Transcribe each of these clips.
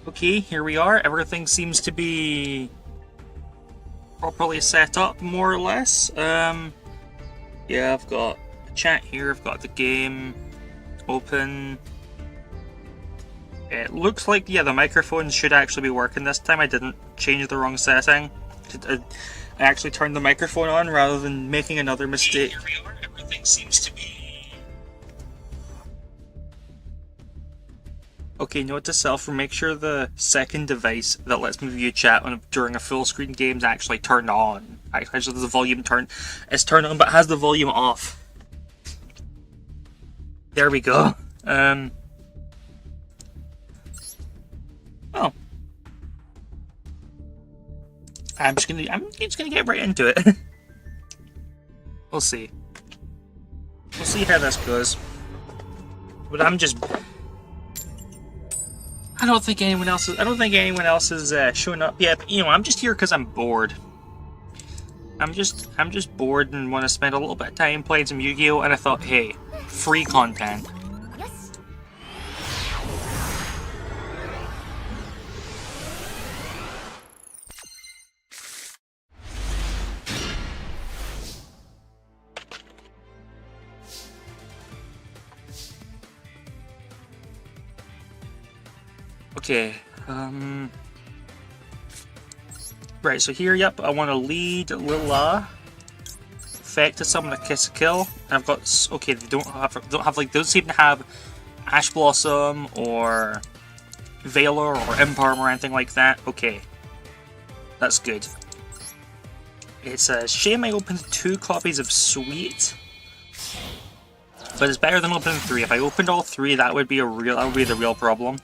Okay, here we are. Everything seems to be properly set up, more or less. Yeah, I've got a chat here. I've got the game open. It looks like, yeah, the microphones should actually be working this time. I didn't change the wrong setting. I actually turned the microphone on rather than making another mistake. Here we are. Everything seems to be... Okay, note to self, make sure the second device that lets me view chat during a full screen game is actually turned on. Actually, the volume is turned on, but has the volume off. There we go. Oh. I'm just gonna get right into it. We'll see. We'll see how this goes. But I don't think anyone else is showing up yet. But, I'm just here because I'm bored. I'm just bored and want to spend a little bit of time playing some Yu-Gi-Oh! And I thought, hey, free content. Yes. Okay, right, so here, yep, I want to lead Lila. Effect to summon a Kiss a Kill. I've got, okay, they don't seem to have Ash Blossom or Valor or Imperm or anything like that. Okay, that's good. It says, shame I opened 2 copies of Sweet, but it's better than opening 3. If I opened all 3, that would be the real problem.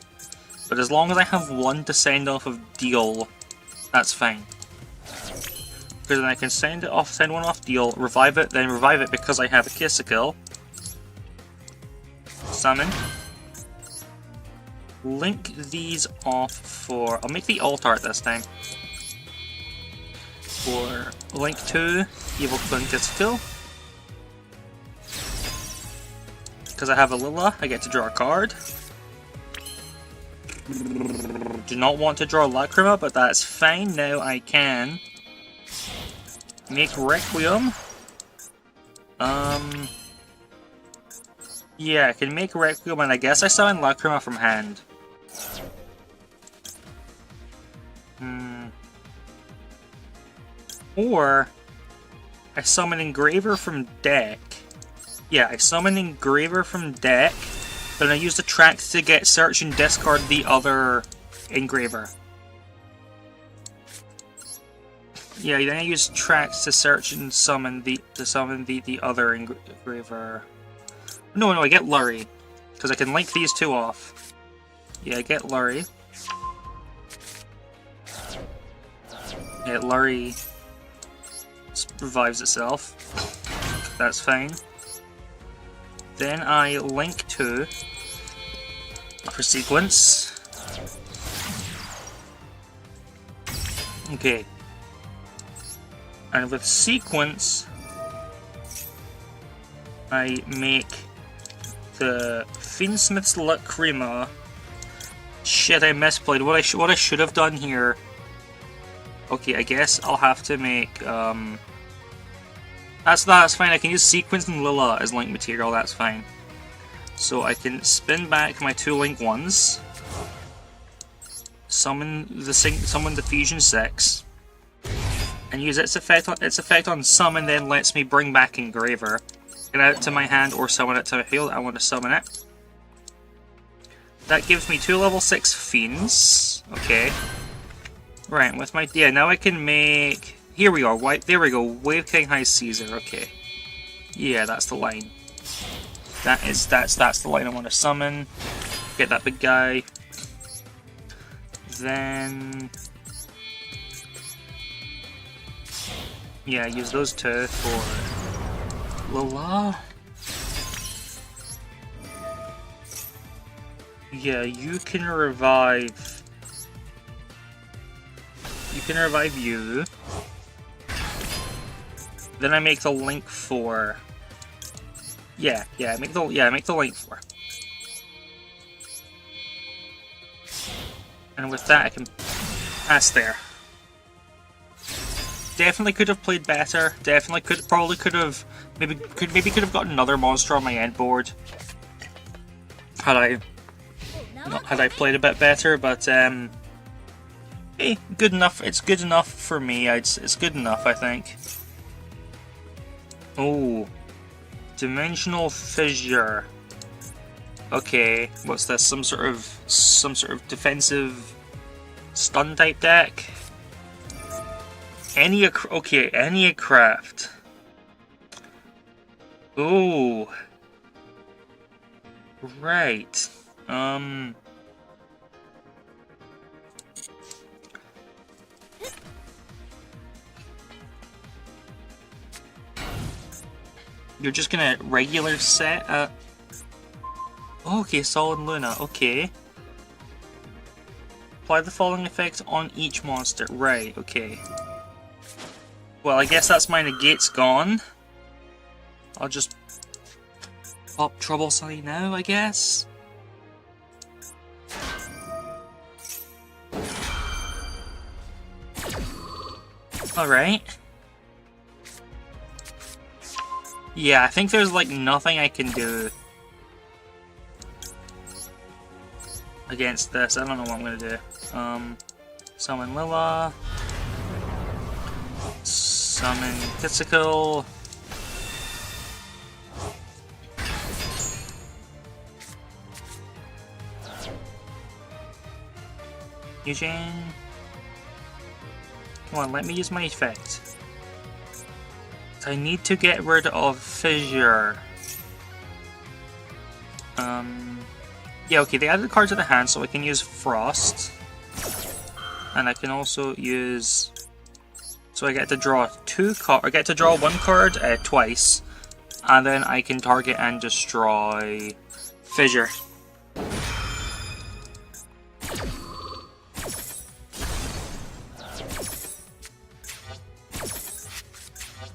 But as long as I have 1 to send off of Duel, that's fine. Because then I can send one off Duel, revive it, then revive it because I have a Kiss a Kill. Summon. Link these off for... I'll make the alt art this time. For Link 2, Evil Twin Kiss a Kill. Because I have a Lila, I get to draw a card. Do not want to draw Lacrima, but that's fine. Now I can make Requiem. Yeah, I can make Requiem, and I guess I summon Lacrima from hand. Or I summon Engraver from deck. Yeah, I summon Engraver from deck. Then I use the tracks to get search and discard the other Engraver. Yeah, then I use tracks to search and summon the other Engraver. No, I get Lurry. Because I can link these 2 off. Yeah, I get Lurry. Yeah, Lurry revives itself. That's fine. Then I link 2 for sequence. Okay. And with sequence, I make the Fiendsmith's Lacrima. Shit, I misplayed. What I should have done here. Okay, I guess I'll have to make That's fine, I can use Sequence and Lila as link material, that's fine. So I can spin back my 2 link 1s, summon the Fusion 6, and use its effect on summon, then lets me bring back Engraver. Get it to my hand or summon it to my field. I want to summon it. That gives me 2 level 6 Fiends. Okay. Right, with my... Yeah, now I can make... Here we are, there we go, Wave King High Caesar, okay. Yeah, that's the line. That's the line I want to summon. Get that big guy. Then... Yeah, use those 2 for... Lila? Yeah, you can revive... You can revive you. Then I make the link for... Yeah, I make the link for. And with that, I can pass there. Definitely could have played better. Definitely probably could have, maybe could have gotten another monster on my end board. Had I played a bit better, but hey, good enough. It's good enough for me. It's good enough, I think. Oh, dimensional fissure. Okay, what's this? Some sort of defensive stun type deck. Any craft. Oh, right. You're just gonna regular set. Okay, Solid Luna. Okay. Apply the following effect on each monster. Right. Okay. Well, I guess that's my negate's gone. I'll just pop Trouble Sunny now, I guess. Alright. Yeah, I think there's like nothing I can do against this. I don't know what I'm gonna do. Summon Lilla. Summon Kitsicle. Eugene. Come on, let me use my effect. I need to get rid of Fissure. Yeah, okay, they added the card to the hand, so I can use Frost. And I can also use... So I get to draw I get to draw one card twice. And then I can target and destroy Fissure.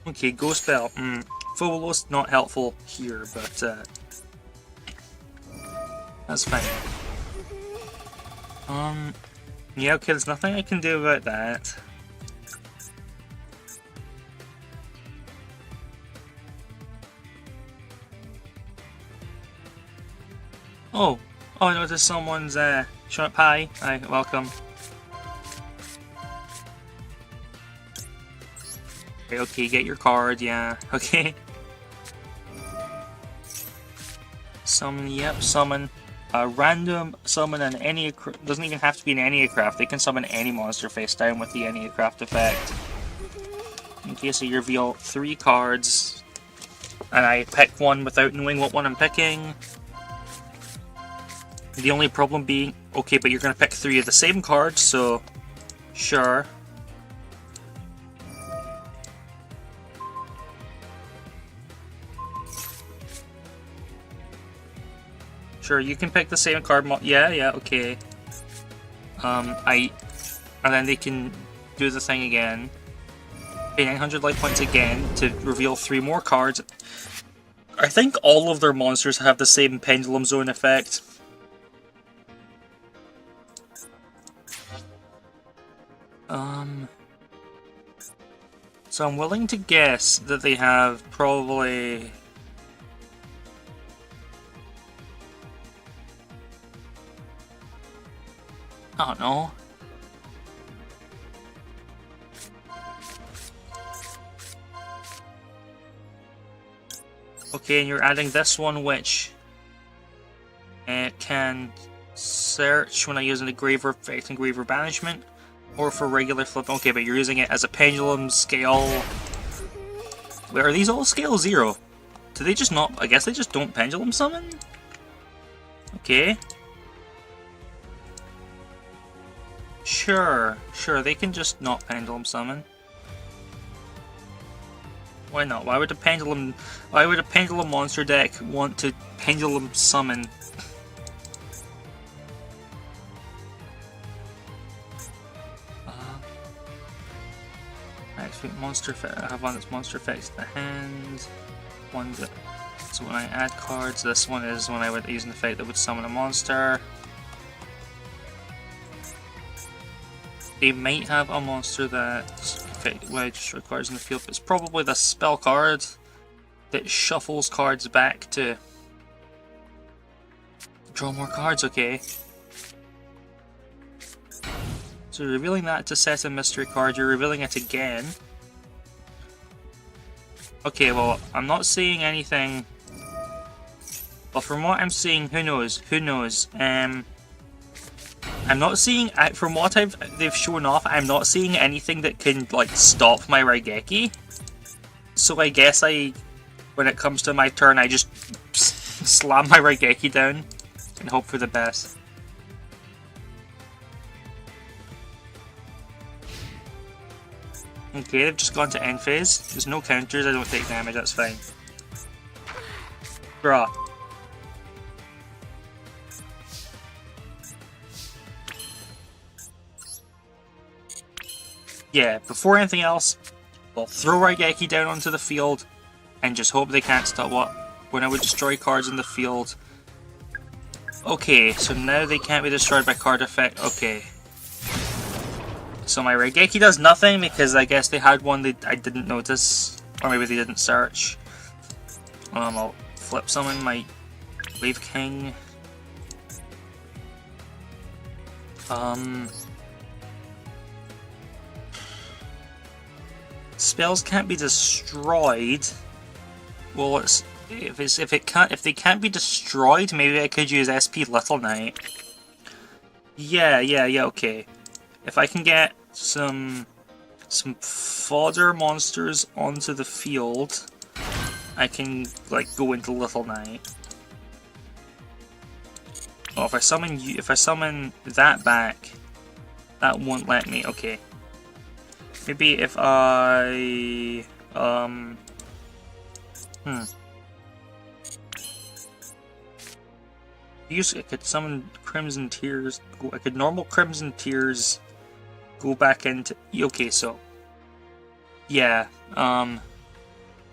Okay, Ghost Bell. Full Velo's not helpful here, but that's fine. Yeah, okay, there's nothing I can do about that. Oh, I noticed someone's showing up. Hi, welcome. Okay, get your card, yeah, okay. Summon, yep, summon. Random summon an Enneacraft. Doesn't even have to be an Enneacraft, they can summon any monster face down with the Enneacraft effect. Okay, so you reveal 3 cards. And I pick one without knowing what one I'm picking. The only problem being, okay, but you're gonna pick 3 of the same cards, so sure. Sure, you can pick the same card. Yeah, okay. And then they can do the thing again. Pay 900 life points again to reveal 3 more cards. I think all of their monsters have the same Pendulum Zone effect. So I'm willing to guess that they have probably... I don't know. Okay, and you're adding this one, which can search when I use an engraver effect, engraver banishment, or for regular flip. Okay, but you're using it as a pendulum scale. Wait, are these all scale 0? Do they just not? I guess they just don't pendulum summon? Okay. Sure, they can just not pendulum summon. Why not? Why would a pendulum monster deck want to pendulum summon? Activate monster effect. I have one that's monster effects to the hand. One that. So when I add cards, this one is when I would use an effect that would summon a monster. They might have a monster that just requires in the field, but it's probably the spell card that shuffles cards back to draw more cards, okay. So you're revealing that to set a mystery card, you're revealing it again. Okay, well, I'm not seeing anything. Well, from what I'm seeing, who knows? Who knows? I'm not seeing, from what they've shown off, I'm not seeing anything that can, like, stop my Raigeki. So I guess when it comes to my turn, I just slam my Raigeki down and hope for the best. Okay, they've just gone to end phase. There's no counters, I don't take damage, that's fine. Bruh. Yeah, before anything else, we'll throw Raigeki down onto the field and just hope they can't stop when I would destroy cards in the field. Okay, so now they can't be destroyed by card effect. Okay. So my Raigeki does nothing because I guess they had one that I didn't notice. Or maybe they didn't search. I'll flip summon my Wave King. Spells can't be destroyed. Well, if they can't be destroyed, maybe I could use SP Little Knight. Yeah, okay. If I can get some fodder monsters onto the field, I can like go into Little Knight. Oh, if I summon that back, that won't let me. Okay. Maybe if I I could summon Crimson Tears. I could normal Crimson Tears. Go back into. Okay, so yeah.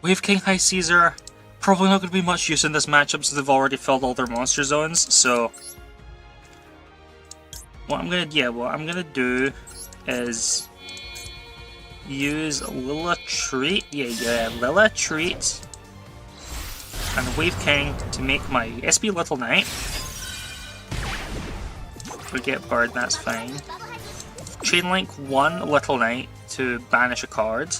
Wave King High Caesar. Probably not going to be much use in this matchup since they've already filled all their monster zones. So what I'm gonna do is use Lilla Treat. Yeah, Lilla Treat and Wave King to make my SP Little Knight. Forget Bird, that's fine. Chainlink 1 Little Knight to banish a card.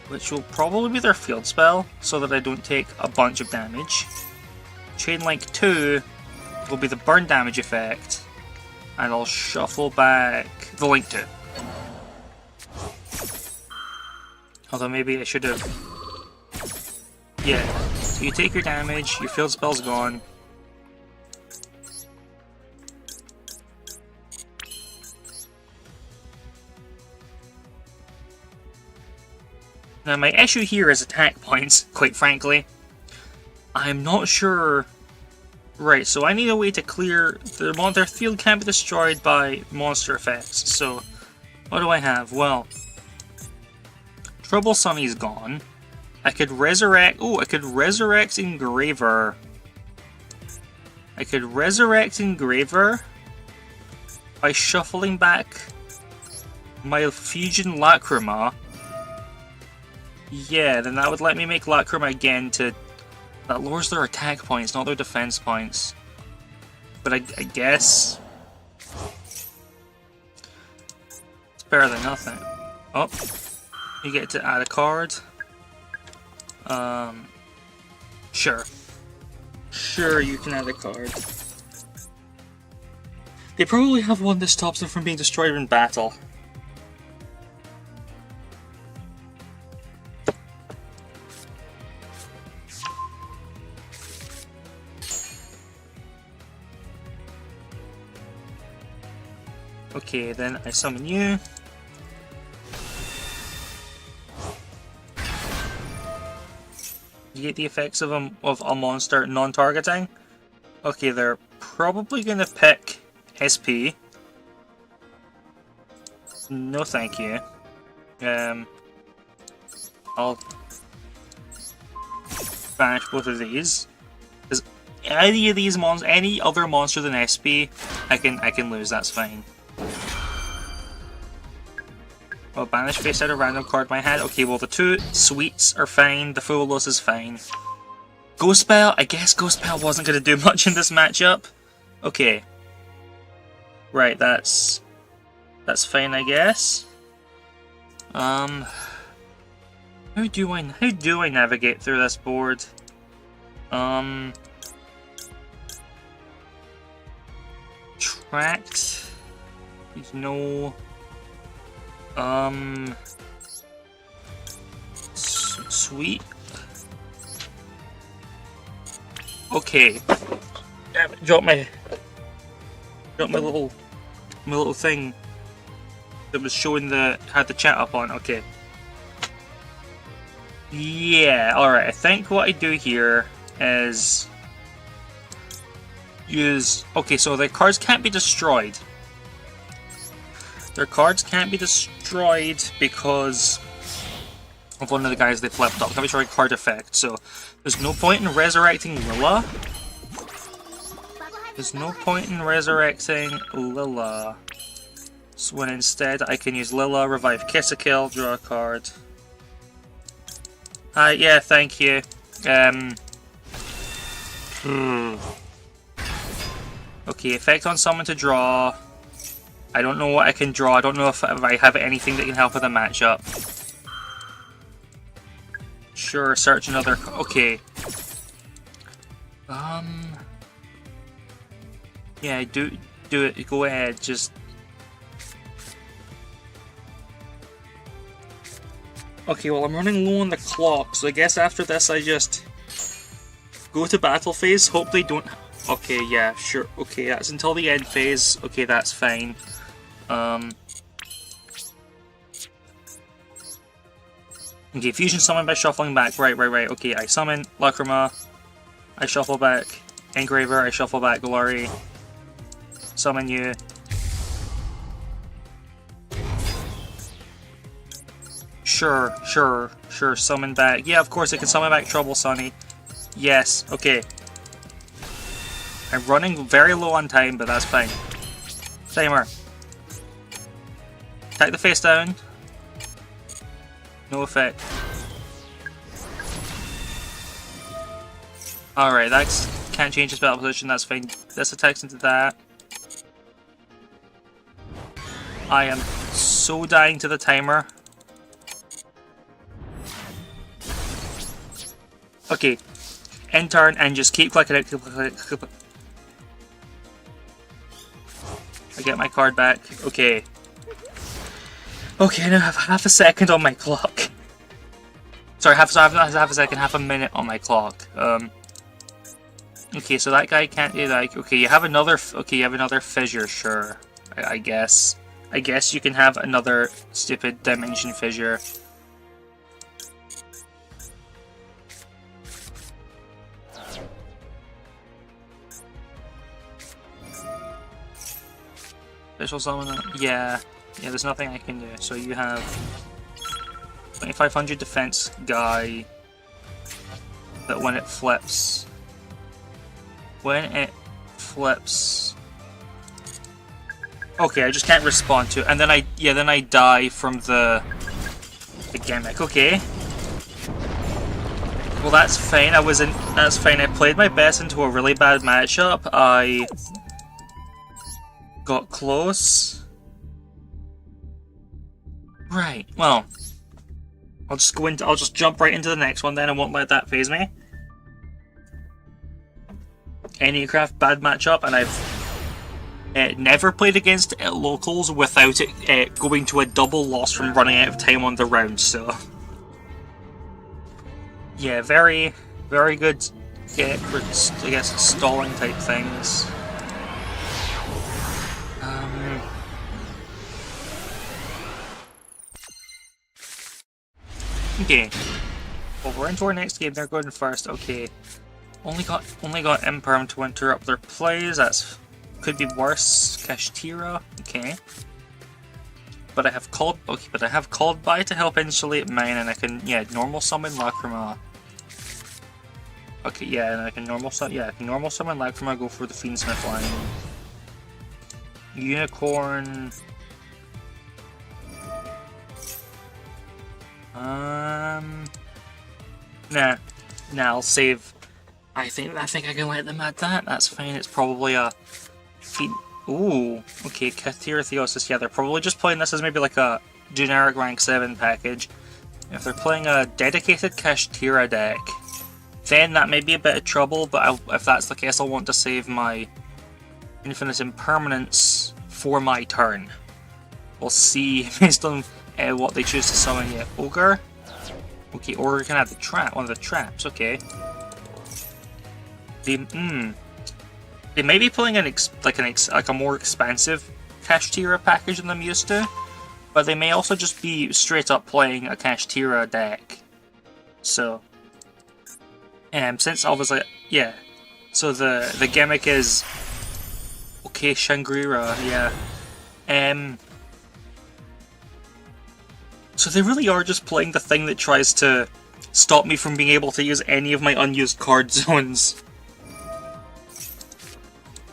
Which will probably be their field spell, so that I don't take a bunch of damage. Chainlink 2 will be the burn damage effect, and I'll shuffle back the Link 2. Although maybe I should have... Yeah, so you take your damage, your field spell's gone. Now my issue here is attack points, quite frankly. I'm not sure... Right, so I need a way to clear... Their field can't be destroyed by monster effects, so... What do I have? Well... Trouble Sunny's gone. I could resurrect... Oh, I could resurrect Engraver. I could resurrect Engraver by shuffling back my Fusion Lacrima. Yeah, then that would let me make Lacrima again to... That lowers their attack points, not their defense points. But I guess... It's better than nothing. Oh, you get to add a card. Sure. Sure, you can add a card. They probably have one that stops them from being destroyed in battle. Okay, then I summon you. You get the effects of a monster non-targeting. Okay, they're probably gonna pick SP. No, thank you. I'll banish both of these. any of these monsters, any other monster than SP, I can lose. That's fine. Well, banish face out a random card in my hand. Okay, well the two sweets are fine. The Fulos is fine. Ghost Spell. I guess Ghost Spell wasn't going to do much in this matchup. Okay. Right, that's fine, I guess. How do I navigate through this board? Tracked. There's no. Sweet. Okay. Damn it! Drop my little thing that was showing had the chat up on. Okay. Yeah. All right. I think what I do here is use. Okay, so the cards can't be destroyed. Their cards can't be destroyed because of one of the guys they flipped up. Can't be destroyed card effect. So there's no point in resurrecting Lilla. There's no point in resurrecting Lilla. So when instead I can use Lilla, revive Kill, draw a card. Yeah, thank you. Okay, effect on someone to draw. I don't know what I can draw. I don't know if I have anything that can help with a matchup. Sure, search another. Okay. Yeah, do it. Go ahead. Just. Okay, well I'm running low on the clock, so I guess after this I just go to battle phase. Hope they don't. Okay, yeah, sure. Okay, that's until the end phase. Okay, that's fine. Okay, fusion summon by shuffling back. Right. Okay, I summon Lacrima. I shuffle back Engraver. I shuffle back Glory. Summon you. Sure. Summon back. Yeah, of course I can summon back Trouble Sunny. Yes. Okay. I'm running very low on time, but that's fine. Timer. Attack the face down. No effect. Alright, that can't change the spell position, that's fine. This attacks into that. I am so dying to the timer. Okay. End turn and just keep clicking it. I get my card back. Okay. Okay, now I have half a second on my clock. Sorry, half a second, half a minute on my clock. Okay, so that guy can't do that. Okay, you have another. Okay, you have another fissure. Sure, I guess. I guess you can have another stupid dimension fissure. Special summon. Yeah, there's nothing I can do. So you have 2500 defense guy. But when it flips. Okay, I just can't respond to it. And then I die from the gimmick. Okay. Well, that's fine. That's fine. I played my best into a really bad matchup. I got close. Right. Well, I'll just jump right into the next one then. I won't let that phase me. Anycraft bad matchup, and I've never played against locals without it going to a double loss from running out of time on the round. So yeah, very, very good. For, I guess, stalling type things. Okay. Well, we're into our next game. They're going first. Okay. Only got Imperm to interrupt their plays. That's could be worse. Kashtira. Okay. But I have called by to help insulate mine, and I can normal summon Lacrima. Okay, yeah, and I can normal summon. Yeah, I can normal summon Lacrima. Go for the Fiendsmith line. Unicorn. Nah, I'll save. I think I can let them add that. That's fine. It's probably a Ooh, okay, Kathir Theosis. Yeah, they're probably just playing this as maybe like a generic rank 7 package. If they're playing a dedicated Kashtira deck, then that may be a bit of trouble, but if that's the case, I'll want to save my Infinite Impermanence for my turn. We'll see based on what they choose to summon here. Ogre? Okay, Ogre can have the trap, one of the traps, okay. They may be playing like a more expensive Kashtira package than I'm used to, but they may also just be straight up playing a Kashtira deck. So, since obviously, yeah. So the gimmick is okay, Shangri-La, yeah. So they really are just playing the thing that tries to stop me from being able to use any of my unused card zones.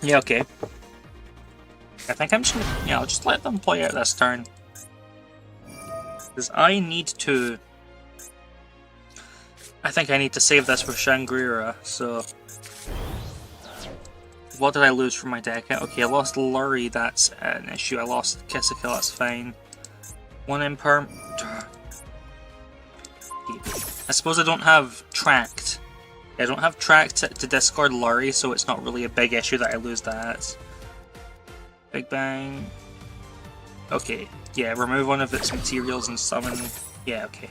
Yeah, okay. I think I'm just gonna, yeah, I'll just let them play out this turn. Because I need to... I think I need to save this for Shangri-La, so... What did I lose from my deck? Okay, I lost Lurry, that's an issue. I lost Kissikill, that's fine. One Imperm... I suppose I don't have Tracked. I don't have Tracked to discard Lurry, so it's not really a big issue that I lose that. Big Bang... Okay, yeah, remove one of its materials and summon... Yeah, okay.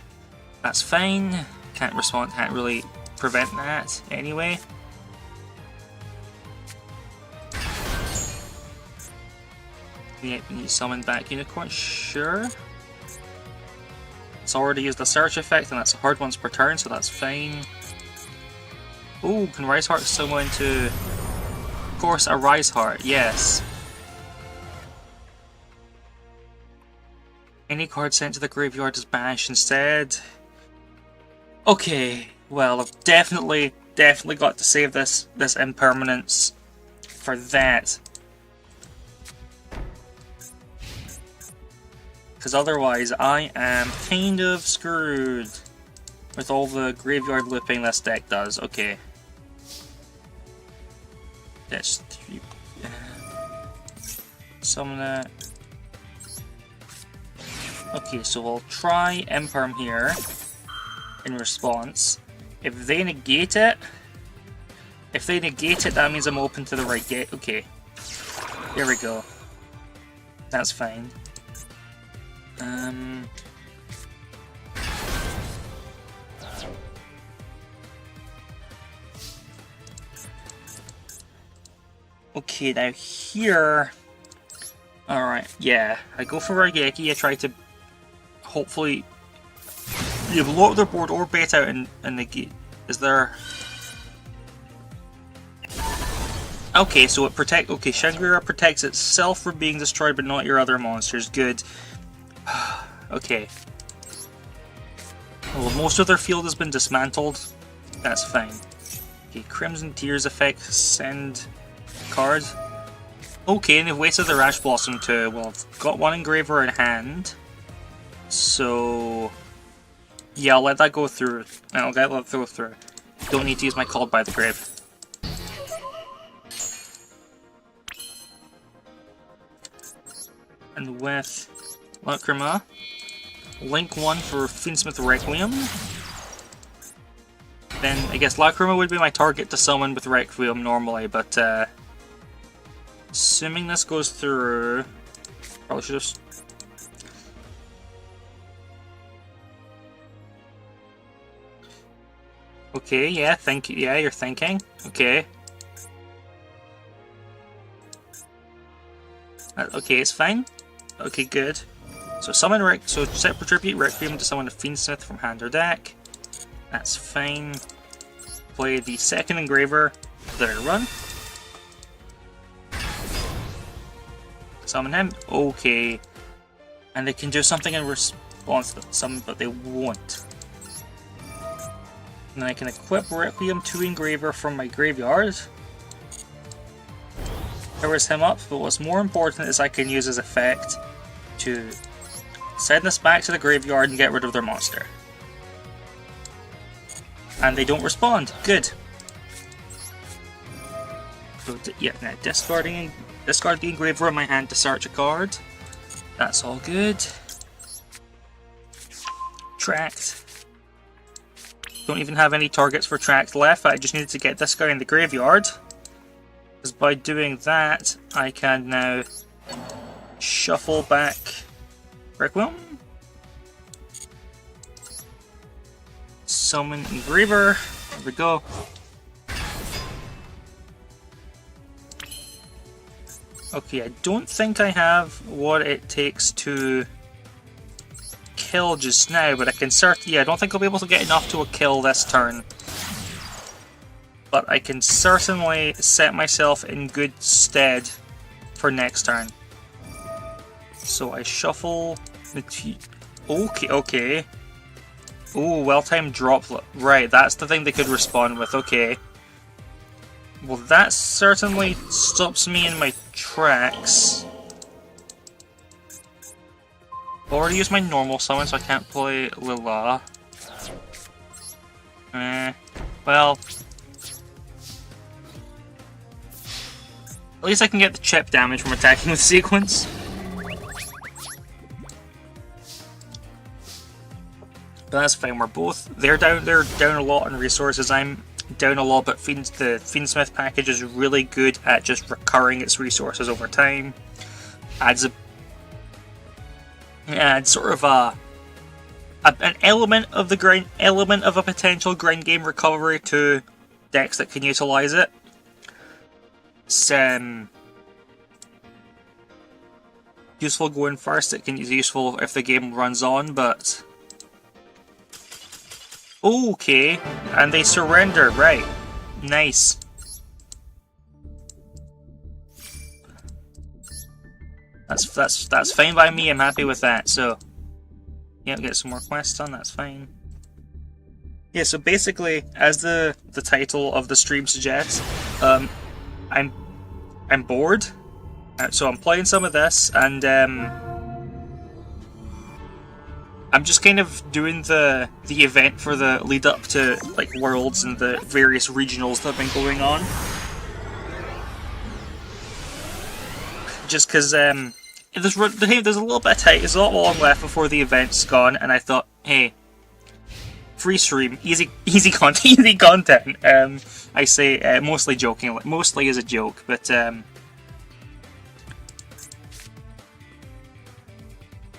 That's fine. Can't respond, can't really prevent that anyway. Yeah, we need to summon back Unicorn, sure. It's already used the search effect, and that's a hard once per turn, so that's fine. Ooh, can Rise Heart summon into... Of course, a Rise Heart, yes. Any card sent to the graveyard is banished instead. Okay, well, I've definitely got to save this impermanence for that. Because otherwise, I am kind of screwed with all the graveyard looping this deck does. Okay. That's 3. Summon that. Okay, so we'll try Imperm here in response. If they negate it, that means I'm open to the right gate. Okay. Here we go. That's fine. Okay, now here... Alright, yeah. I go for Raigeki, I try to hopefully either blow up their board or bait out and negate. Is there... Okay, so it protects... Okay, Shangri-La protects itself from being destroyed, but not your other monsters. Good. Okay. Well, most of their field has been dismantled. That's fine. Okay, Crimson Tears effect, send card. Okay, and they've wasted their Ash Blossom too. Well, I've got one Engraver in hand. So... yeah, I'll let that go through. I'll let that go through. Don't need to use my Called by the Grave. And with Lacrima, link 1 for Fiendsmith Requiem. Then I guess Lacrima would be my target to summon with Requiem normally, but assuming this goes through, probably should have. Okay, yeah, you're thinking. Okay. Okay, it's fine. Okay, good. So summon so set Tribute Requiem to summon a Fiendsmith from hand or deck. That's fine. Play the second Engraver that I run. Summon him. Okay. And they can do something in response to summon, but they won't. And I can equip Requiem to Engraver from my graveyard. Powers him up, but what's more important is I can use his effect to send this back to the graveyard and get rid of their monster. And they don't respond. Good. So, yeah, now discard the Engraver in my hand to search a card. That's all good. Tracked. Don't even have any targets for tracked left. I just needed to get this guy in the graveyard. Because by doing that, I can now shuffle back Requiem. Summon Engraver. There we go. Okay, I don't think I have what it takes to kill just now, but I can yeah, I don't think I'll be able to get enough to a kill this turn. But I can certainly set myself in good stead for next turn. So I shuffle the okay. Oh, well-timed drop. Right, that's the thing they could respond with, okay. Well, that certainly stops me in my tracks. I've already used my normal summon, so I can't play Lila. Well... At least I can get the chip damage from attacking with Sequence. But that's fine, they're down a lot in resources, I'm down a lot, but the Fiendsmith package is really good at just recurring its resources over time. Adds sort of an element of a potential grind game recovery to decks that can utilize it. It's useful going first. It can be useful if the game runs on, but okay, and they surrender, right? Nice. That's fine by me. I'm happy with that. So, yeah, get some more quests done. That's fine. Yeah. So basically, as the title of the stream suggests, I'm bored, so I'm playing some of this, and I'm just kind of doing the event for the lead up to like Worlds and the various regionals that have been going on. Just because there's a little bit of time, there's a lot long left before the event's gone, and I thought, hey, free stream, easy content, easy content. I say mostly joking, like mostly as a joke, but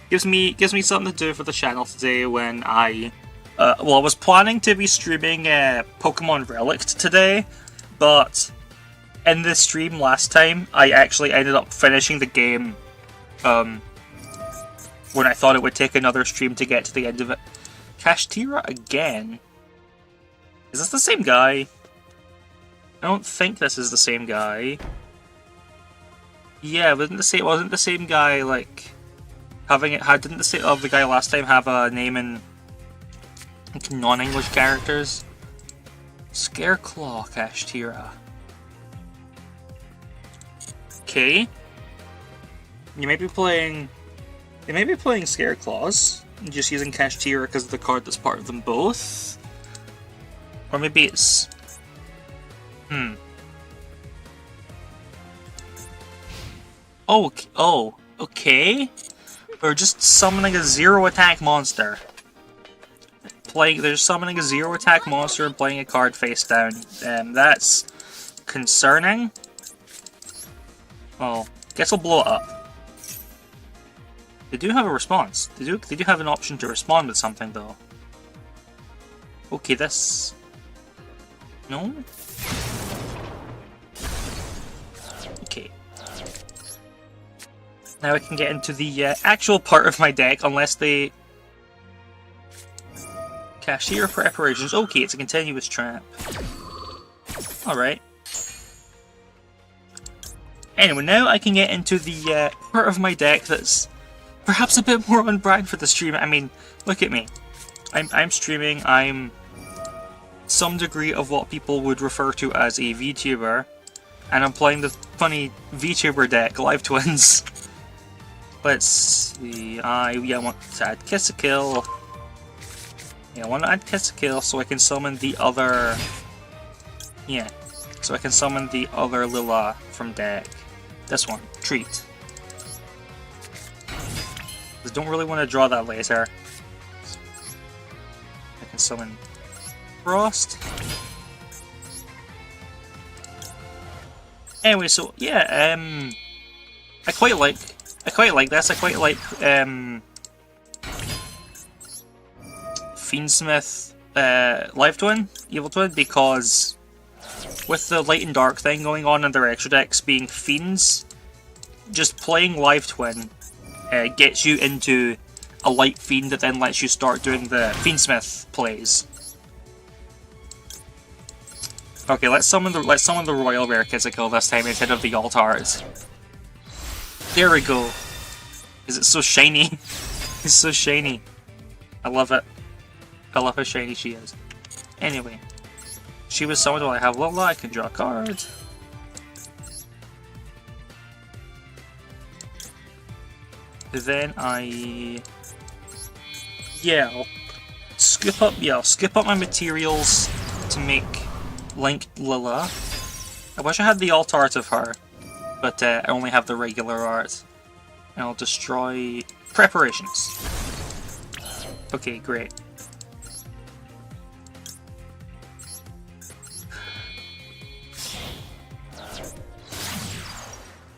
gives me something to do for the channel today when I was planning to be streaming Pokemon Relic today, but in the stream last time I actually ended up finishing the game when I thought it would take another stream to get to the end of it. Kashtira again? Is this the same guy? I don't think this is the same guy. Yeah, wasn't the same guy like didn't the guy last time have a name in like, non-English characters? Scareclaw Kashtira. Okay. You may be playing Scareclaws, just using Kashtira because of the card that's part of them both. Or maybe it's... Oh, okay. We're just summoning a 0-attack monster. They're summoning a 0-attack monster and playing a card face down. That's concerning. Well, guess I'll blow it up. They do have a response. They do have an option to respond with something, though. Okay, this... No? Okay. Now I can get into the actual part of my deck, unless they... Cashier preparations. Okay, it's a continuous trap. Alright. Anyway, now I can get into the part of my deck that's perhaps a bit more on brand for the stream. I mean, look at me. I'm streaming, I'm some degree of what people would refer to as a VTuber, and I'm playing the funny VTuber deck, Live Twins. Let's see, I want to add Kiss a Kill. Yeah, I want to add Kiss a Kill so I can summon the other... Yeah, so I can summon the other Lila from deck. This one, Treat. I don't really want to draw that later. I can summon Frost. Anyway, so yeah, I quite like this. I quite like Fiendsmith Live Twin, Evil Twin, because with the Light and Dark thing going on in their extra decks being Fiends, just playing Live Twin gets you into a Light Fiend that then lets you start doing the Fiendsmith plays. Okay, let's summon the Royal Rare Kill this time instead of the Altars. There we go. Is it so shiny? It's so shiny. I love it. I love how shiny she is. Anyway, she was summoned while I have Lila. I can draw a card. Then I'll skip up my materials to make Linked Lila. I wish I had the alt art of her, but I only have the regular art. And I'll destroy preparations. Okay, great.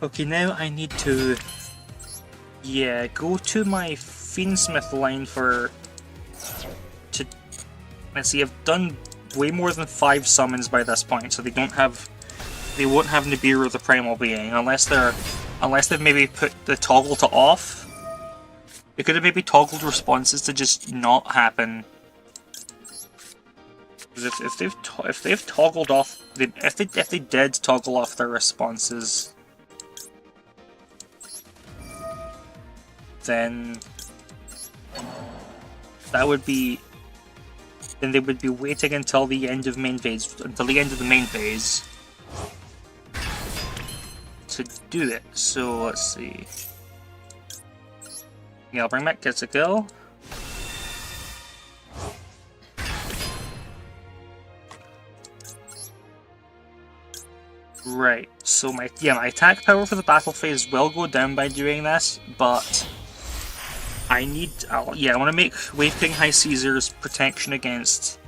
Okay, now I need to... Yeah, go to my Fiendsmith line let's see, I've done way more than 5 summons by this point, so they won't have Nibiru the Primal Being, unless they've maybe put the toggle to off. They could have maybe toggled responses to just not happen. If they've toggled off, if they did toggle off their responses, then that would be... Then they would be waiting until the end of the main phase to do it. So let's see. Yeah, I'll bring back Kiss a Kill. Right. So my attack power for the battle phase will go down by doing this, but I want to make Wave King High Caesar's protection against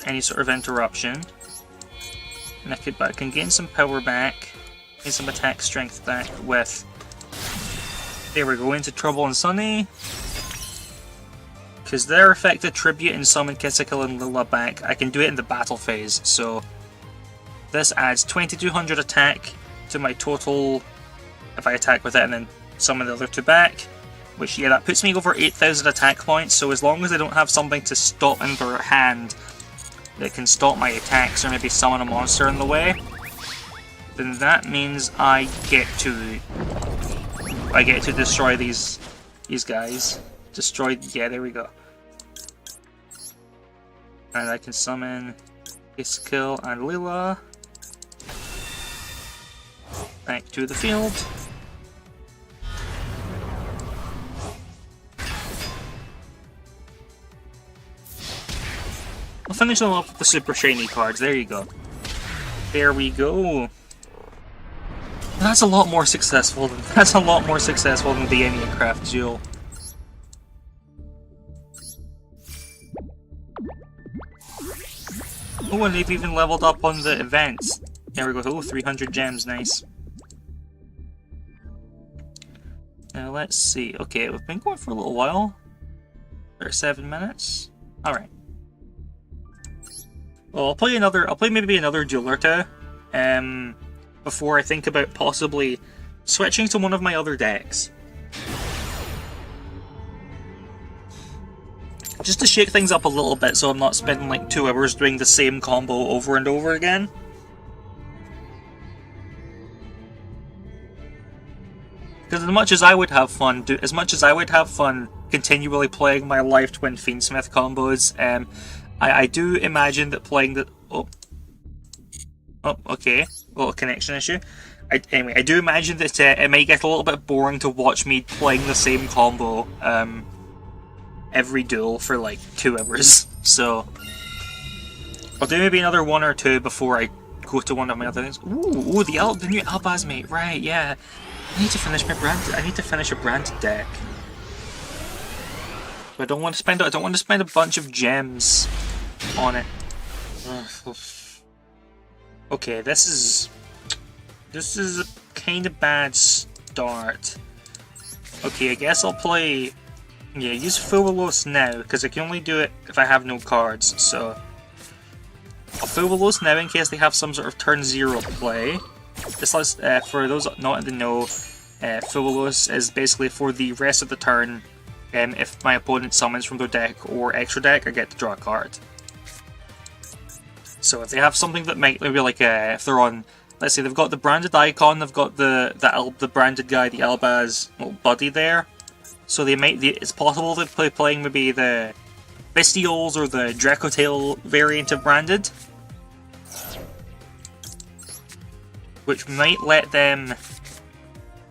any sort of interruption. And I can gain some power back, gain some attack strength back with... There we go, into Trouble and Sunny. Because their effective tribute and summon Kiss a Kill and Lila back, I can do it in the battle phase, so... This adds 2200 attack to my total if I attack with it and then summon the other two back. Which, yeah, that puts me over 8,000 attack points, so as long as I don't have something to stop in their hand that can stop my attacks or maybe summon a monster in the way, then that means I get to destroy these guys. Yeah, there we go. And I can summon Kiss a Kill and Lila back to the field. I'll finish them off with the super shiny cards. There you go. There we go. That's a lot more successful than the Enneacraft Duel. Oh, and they've even leveled up on the events. There we go. Oh, 300 gems. Nice. Now let's see. Okay, we've been going for a little while. 7 minutes. All right. Well, I'll play maybe another duel or two, before I think about possibly switching to one of my other decks. Just to shake things up a little bit so I'm not spending like 2 hours doing the same combo over and over again. Because as much as I would have fun continually playing my Live Twin Fiendsmith combos, I do imagine that playing the... Oh, okay. Little connection issue. Anyway, I do imagine that it might get a little bit boring to watch me playing the same combo every duel for like 2 hours. So I'll do maybe another 1 or 2 before I go to one of my other things. Ooh, the new Albaz mate. Right, yeah. I need to finish my I need to finish a branded deck. But I don't want to spend a bunch of gems on it. Okay, this is a kind of bad start. Okay, I guess I'll play... Yeah, use Fuwalos now, because I can only do it if I have no cards, so... I'll Fuwalos now in case they have some sort of turn 0 play. This lets, for those not in the know, Fuwalos is basically for the rest of the turn. If my opponent summons from their deck or extra deck, I get to draw a card. So if they have something that might maybe like if they're on, let's say they've got the branded icon, they've got the branded guy, the Albaz little buddy there. So they might it's possible they're playing maybe the Bestials or the Dracotail variant of branded, which might let them.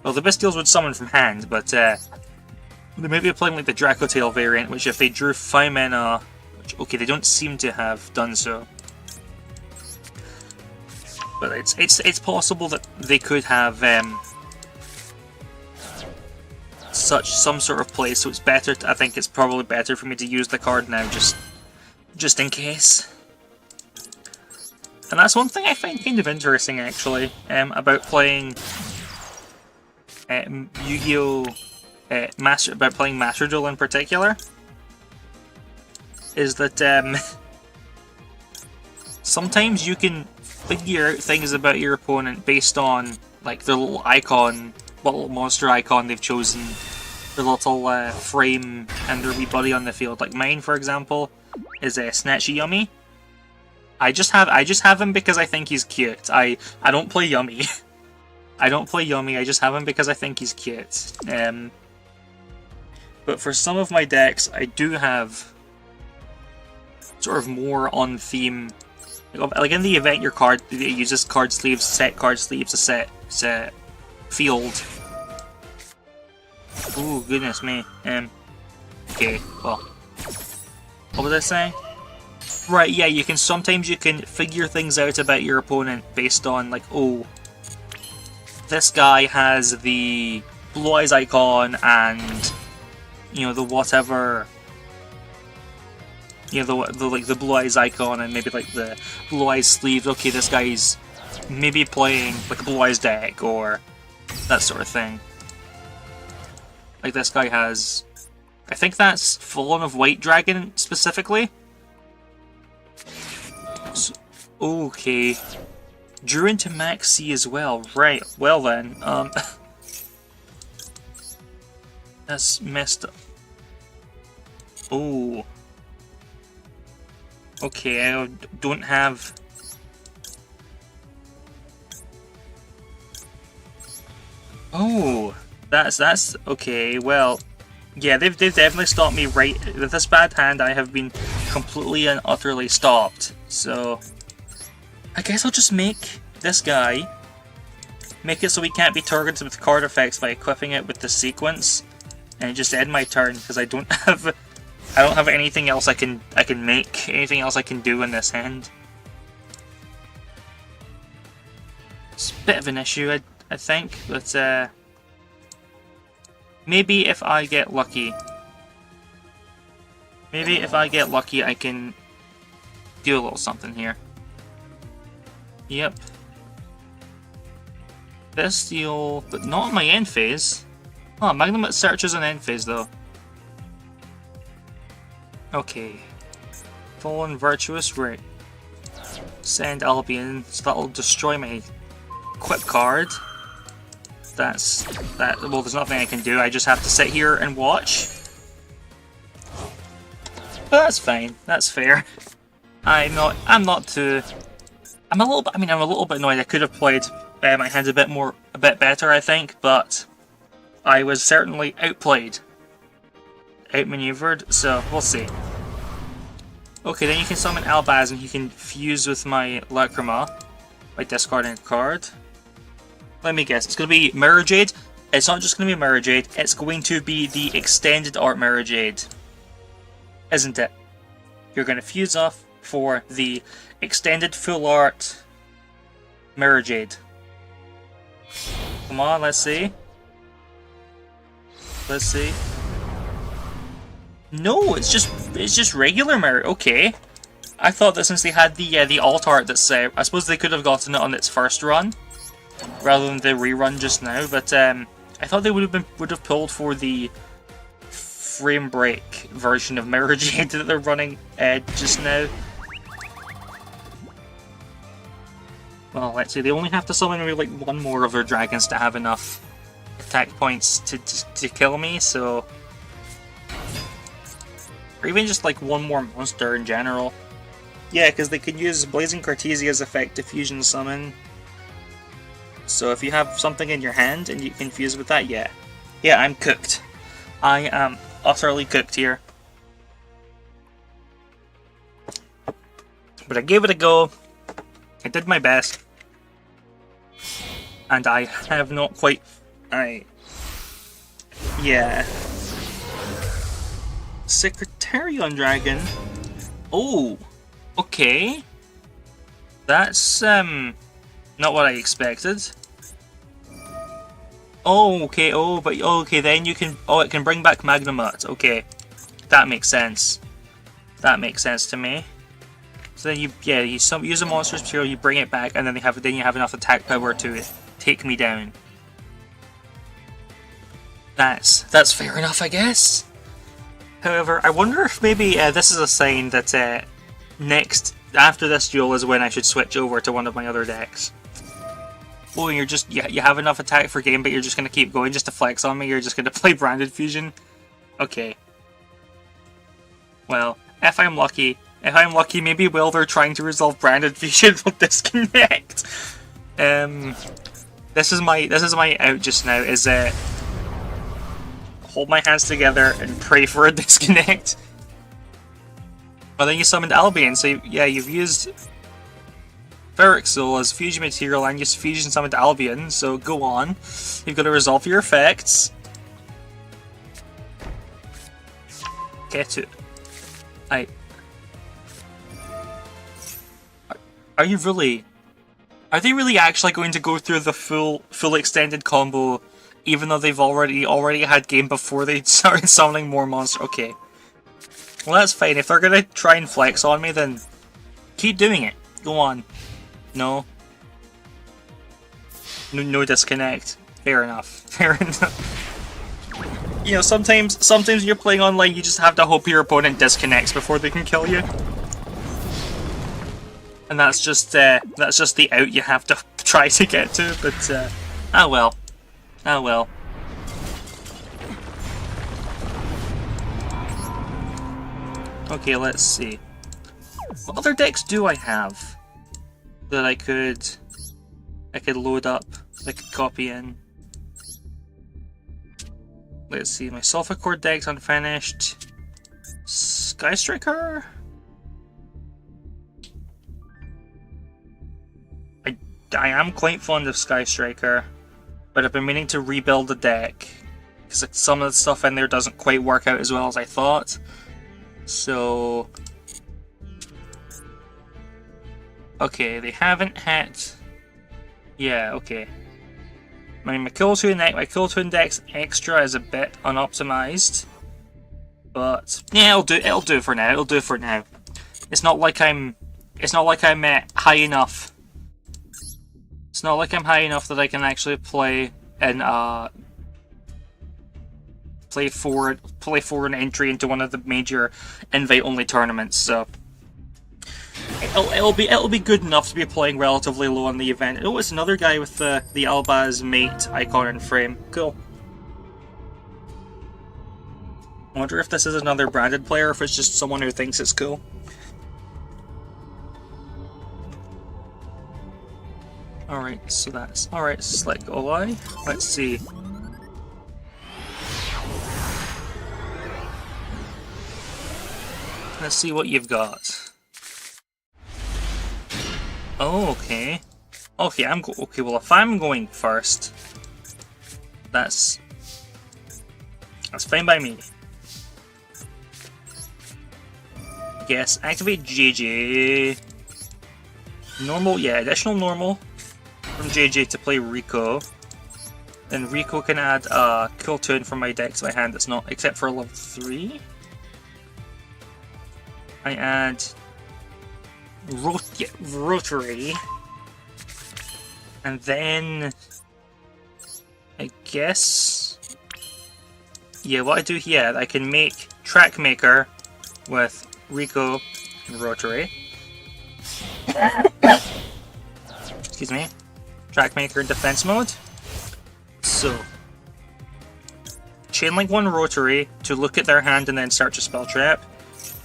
Well, the Bestials would summon from hand, but they may be playing like the Dracotail variant, which if they drew 5 mana, which okay, they don't seem to have done so. But it's possible that they could have some sort of play, so it's better. I think it's probably better for me to use the card now, just in case. And that's one thing I find kind of interesting, actually, about playing Yu-Gi-Oh! About playing Master Duel in particular, is that sometimes you can figure out things about your opponent based on like their little icon, what little monster icon they've chosen, their little frame, and their wee buddy on the field. Like mine, for example, is a Snatchy Yummy. I just have him because I think he's cute. I don't play Yummy. I don't play Yummy. I just have him because I think he's cute. But for some of my decks, I do have sort of more on theme. Like in the event your card it uses card sleeves, set card sleeves, a set field. Ooh, goodness me. Okay, well, what was I saying? Right, yeah, sometimes you can figure things out about your opponent based on like, oh, this guy has the Blue Eyes icon and the whatever. The Blue Eyes icon and maybe like the Blue Eyes sleeves. Okay, this guy's maybe playing like a Blue Eyes deck or that sort of thing. Like this guy has, I think that's Fallen of White Dragon specifically. So, okay, drew into Max C as well. Right. Well then, that's messed up. Oh. Okay, I don't have... Oh, that's okay. Well, yeah, they've definitely stopped me right with this bad hand. I have been completely and utterly stopped. So I guess I'll just make this guy, make it so he can't be targeted with card effects by equipping it with the sequence, and just end my turn because I don't have anything else I can make, anything else I can do in this hand. It's a bit of an issue, I think, but maybe if I get lucky, I can do a little something here. Yep. Bestial, but not in my end phase. Oh, Magnum searches an end phase though. Okay. Fallen Virtuous, right. Send Albion, so that'll destroy my equip card. Well, there's nothing I can do, I just have to sit here and watch. But that's fine, that's fair. I'm a little bit annoyed. I could have played my hand a bit better, I think, but I was certainly outplayed. Outmaneuvered, so we'll see. Okay, then you can summon Albaz and you can fuse with my Lacrima by discarding a card. Let me guess, it's going to be Mirror Jade. It's not just going to be Mirror Jade, it's going to be the extended art Mirror Jade. Isn't it? You're going to fuse off for the extended full art Mirror Jade. Come on, let's see. Let's see. No, it's just regular Mirror. Okay. I thought that since they had the alt art that's I suppose they could have gotten it on its first run rather than the rerun just now, but I thought they would have pulled for the frame break version of Mirror Jade that they're running just now. Well, let's see, they only have to summon maybe like one more of their dragons to have enough attack points to kill me, so... Or even just like one more monster in general. Yeah, because they could use Blazing Cartesia's effect to fusion summon. So if you have something in your hand and you can fuse with that, yeah. Yeah, I'm cooked. I am utterly cooked here. But I gave it a go. I did my best. And I have not quite... Yeah. Secretarion Dragon? Oh! Okay. That's, not what I expected. Oh, okay, okay, then you can... Oh, it can bring back Magnamut. Okay. That makes sense. That makes sense to me. So then you use a monster's material, you bring it back, and then you have enough attack power to take me down. That's fair enough, I guess. However, I wonder if maybe this is a sign that after this duel is when I should switch over to one of my other decks. Oh, and you have enough attack for game, but you're just gonna keep going just to flex on me. You're just gonna play Branded Fusion. Okay. Well, if I'm lucky, maybe while they're trying to resolve Branded Fusion will disconnect. This is my out just now. Is hold my hands together and pray for a disconnect. Well, then you summoned Albion, so yeah, you've used Ferric Soul as fusion material and you fusion summoned Albion, so go on. You've got to resolve your effects. Get to... Are you really... Are they really actually going to go through the full extended combo even though they've already had game before they started summoning more monsters? Okay. Well, that's fine. If they're gonna try and flex on me, then keep doing it. Go on. No. No disconnect. Fair enough. Fair enough. You know, sometimes when you're playing online, you just have to hope your opponent disconnects before they can kill you. And that's just the out you have to try to get to, but ah well. Ah well. Okay, let's see. What other decks do I have that I could load up, I could copy in? Let's see, my Sulphur Core deck's unfinished. Sky Striker? I am quite fond of Sky Striker, but I've been meaning to rebuild the deck because some of the stuff in there doesn't quite work out as well as I thought. So, okay, they haven't had. Yeah, okay. My Kultun deck's extra is a bit unoptimized, but yeah, it'll do for now. It'll do for now. It's not like I'm high enough. It's not like I'm high enough that I can actually play in play for an entry into one of the major invite-only tournaments. So it'll be good enough to be playing relatively low on the event. Oh, it's another guy with the Albaz mate icon and frame. Cool. I wonder if this is another branded player, or if it's just someone who thinks it's cool. Alright, so that's... Alright, Slick Olai. Let's see. Let's see what you've got. Oh, okay. Okay, okay. Well, if I'm going first, that's fine by me. Yes, activate JJ. Normal, yeah, additional normal from JJ to play Rico. Then Rico can add a cool tune from my deck to my hand that's not, except for level 3. I add Rotary. And then I guess, yeah, what I do here, I can make Track Maker with Rico and Rotary. Excuse me. Track Maker in defense mode. So, Chainlink 1 Rotary to look at their hand and then search a spell trap.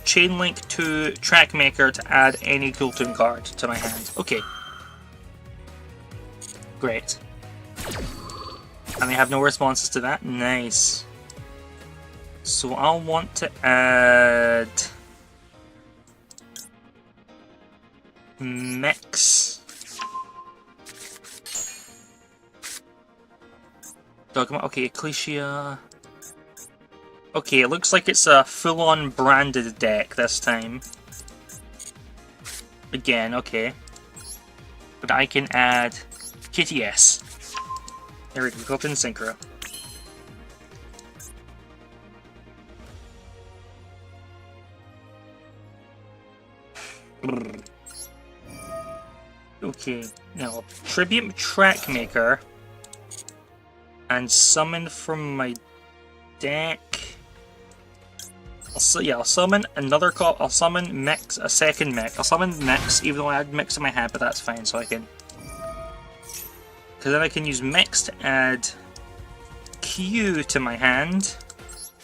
Chainlink 2 Track Maker to add any Cool Tune card to my hand. Okay. Great. And they have no responses to that? Nice. So I'll want to add Mix. Dogma, okay, Ecclesia. Okay, it looks like it's a full-on branded deck this time. Again, okay. But I can add KTS. There we go, go up in Synchro. Okay, now Tribute Track Maker and summon from my deck. I'll summon another cop. I'll summon Mix, a second Mix. I'll summon Mix, even though I had Mix in my hand, but that's fine, so I can. Because then I can use Mix to add Q to my hand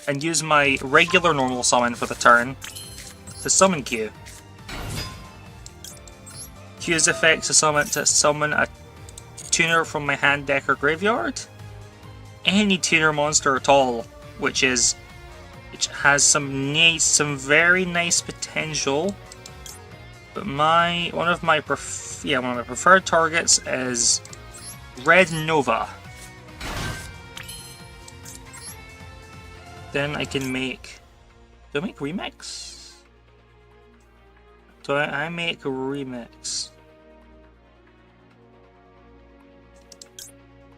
and use my regular normal summon for the turn to summon Q. Q's effect to summon a tuner from my hand, deck, or graveyard. Any tuner monster at all, which has some very nice potential. But one of my preferred targets is Red Nova. Then I can make. Do I make Remix? Do I make a Remix?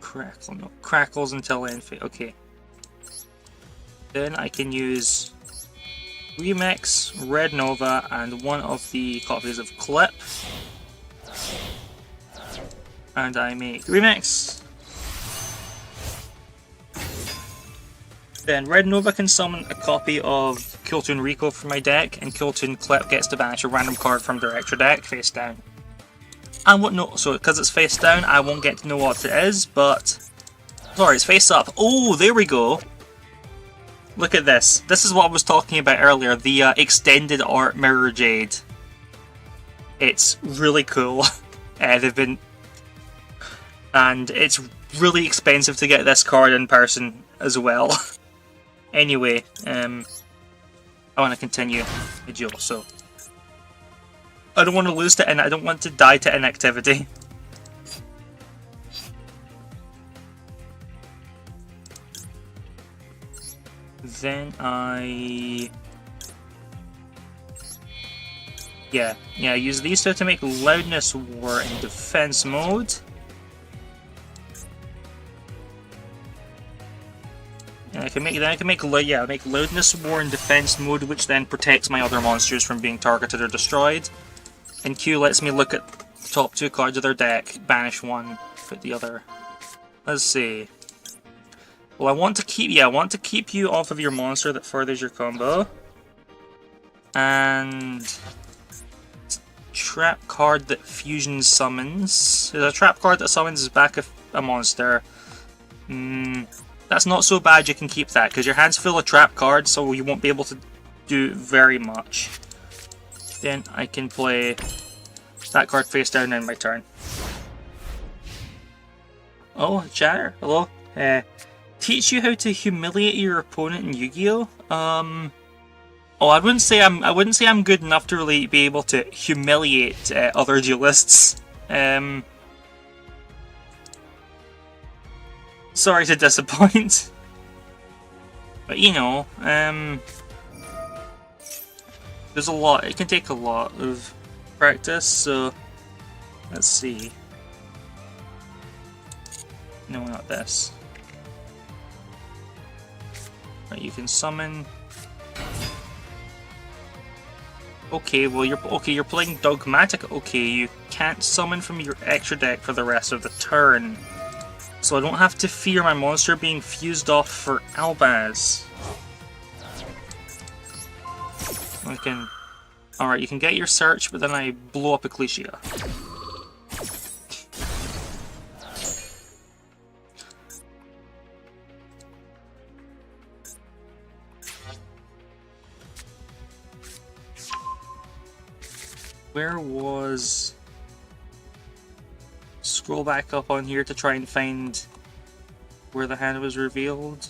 Crackle, no. Crackles until end phase. Okay. Then I can use Remix, Red Nova, and one of the copies of Clip. And I make Remix. Then Red Nova can summon a copy of Cooltoon Rico from my deck, and Cooltoon Clip gets to banish a random card from their extra deck face down. I won't know, so because it's face down, I won't get to know what it is, but. Sorry, it's face up. Oh, there we go. Look at this. This is what I was talking about earlier, the extended art Mirror Jade. It's really cool. They've been. And it's really expensive to get this card in person as well. Anyway, I want to continue the duel, so. I don't want to lose to I don't want to die to inactivity. Then use these two to make Loudness War in defense mode. And I can make Loudness War in defense mode, which then protects my other monsters from being targeted or destroyed. And Q lets me look at the top two cards of their deck, banish one, put the other. Let's see. Well, I want to keep you off of your monster that furthers your combo. And trap card that fusion summons. There's a trap card that summons back a monster. That's not so bad, you can keep that, because your hand's full of trap cards, so you won't be able to do very much. Then I can play that card face down in my turn. Oh, chatter, hello. Teach you how to humiliate your opponent in Yu-Gi-Oh? Oh, I wouldn't say I'm good enough to really be able to humiliate other duelists. Sorry to disappoint. But you know, there's a lot. It can take a lot of practice. So let's see. No, not this. Right, you can summon. Okay, well you're playing Dogmatic. Okay, you can't summon from your extra deck for the rest of the turn. So I don't have to fear my monster being fused off for Albaz. I can... Alright, you can get your search, but then I blow up Ecclesia. Where was... Scroll back up on here to try and find where the hand was revealed.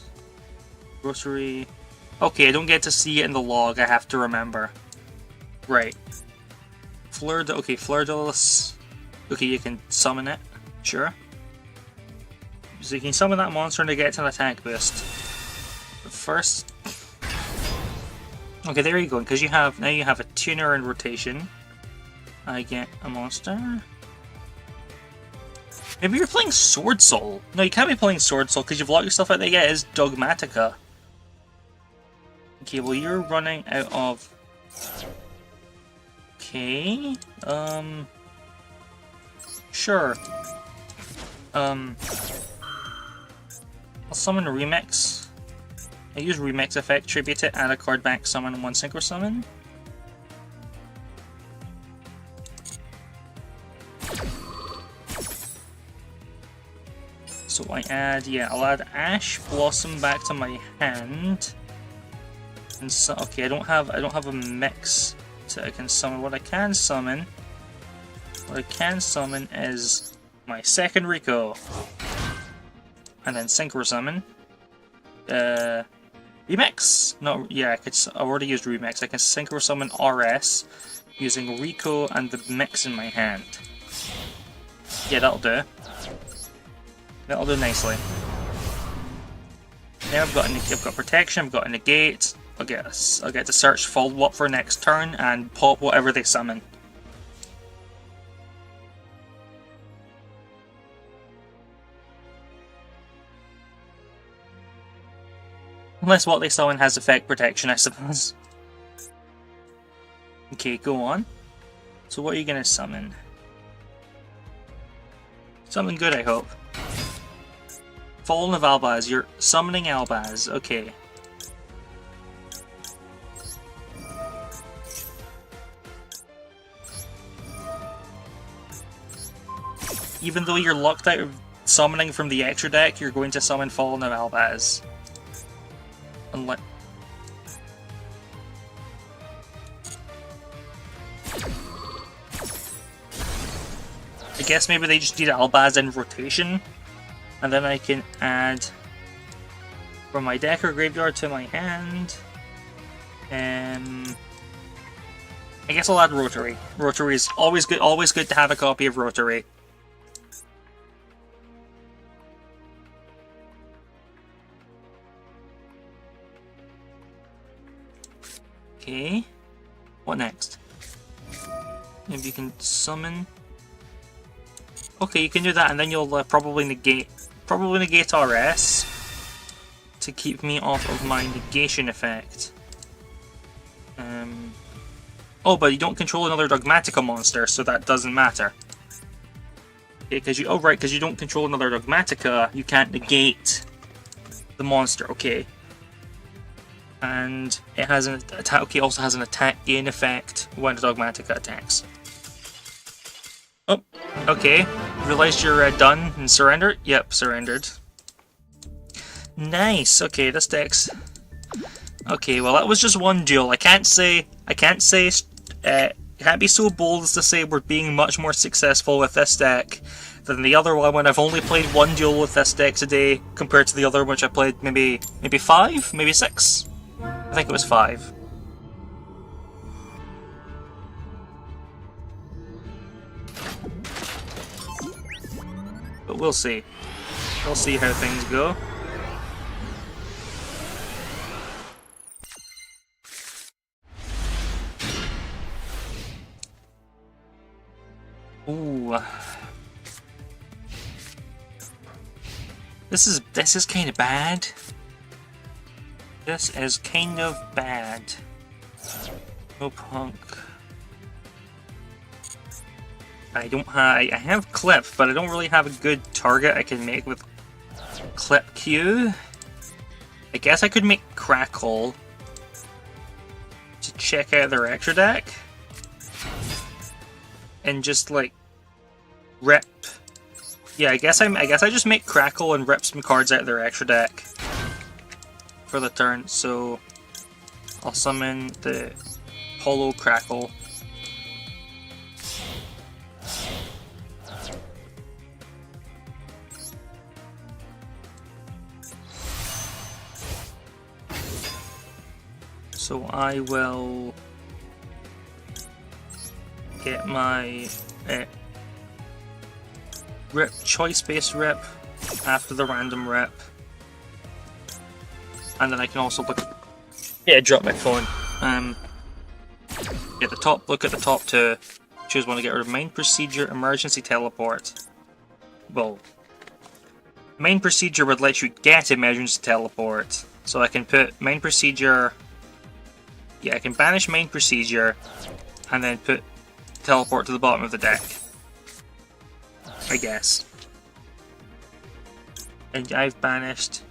Rotary... Okay, I don't get to see it in the log, I have to remember. Right. Okay, Fleur-de-Lis. Okay, you can summon it. Sure. So you can summon that monster and get an attack boost. But first... Okay, there you go, because now you have a tuner in rotation. I get a monster. Maybe you're playing Sword Soul. No, you can't be playing Sword Soul because you've locked yourself out there. Yeah, it is Dogmatica. Okay, well you're running out of... Okay... Sure. I'll summon a Remix. I use Remix effect, tribute it, add a card back, summon one synchro summon. So I add, yeah, I'll add Ash Blossom back to my hand. And so, okay, I don't have a mix that I can summon. What I can summon is my second Rico, and then synchro summon. Remix. No, yeah, I already used Remix. I can synchro summon RS using Rico and the mix in my hand. Yeah, that'll do. That'll do nicely. Now I've got protection, I've got a negate. I'll get to search follow up for next turn and pop whatever they summon. Unless what they summon has effect protection, I suppose. Okay, go on. So what are you gonna summon? Something good, I hope. Fallen of Albaz, you're summoning Albaz, okay. Even though you're locked out of summoning from the extra deck, you're going to summon Fallen of Albaz. Unless... I guess maybe they just need Albaz in rotation. And then I can add from my deck or graveyard to my hand. I guess I'll add Rotary. Rotary is always good to have a copy of Rotary. Okay. What next? Maybe you can summon. Okay, you can do that, and then you'll probably negate RS to keep me off of my negation effect. Oh, but you don't control another Dogmatica monster, so that doesn't matter. Okay, because you don't control another Dogmatica, you can't negate the monster. Okay, and it has an attack. Okay, also has an attack gain effect when a Dogmatica attacks. Oh, okay. Realized you're done and surrendered? Yep, surrendered. Nice. Okay, this deck's... Okay, well that was just one duel. I can't be so bold as to say we're being much more successful with this deck than the other one when I've only played one duel with this deck today compared to the other which I played maybe 5, maybe 6? I think it was 5. but we'll see. We'll see how things go. Ooh. This is kind of bad. This is kind of bad. No punk. I have clip, but I don't really have a good target I can make with clip Q. I guess I could make Crackle to check out their extra deck and just like rip. Yeah, I guess I just make Crackle and rip some cards out of their extra deck for the turn. So I'll summon the Holo Crackle. So I will get my rip, choice-based rip after the random rip. And then I can also look at... Yeah, drop my phone. At the top, look at the top to choose one to get rid of. Main procedure, emergency teleport. Well, main procedure would let you get emergency teleport. So I can put main procedure... Yeah, I can banish main procedure and then put teleport to the bottom of the deck. I guess. And I've banished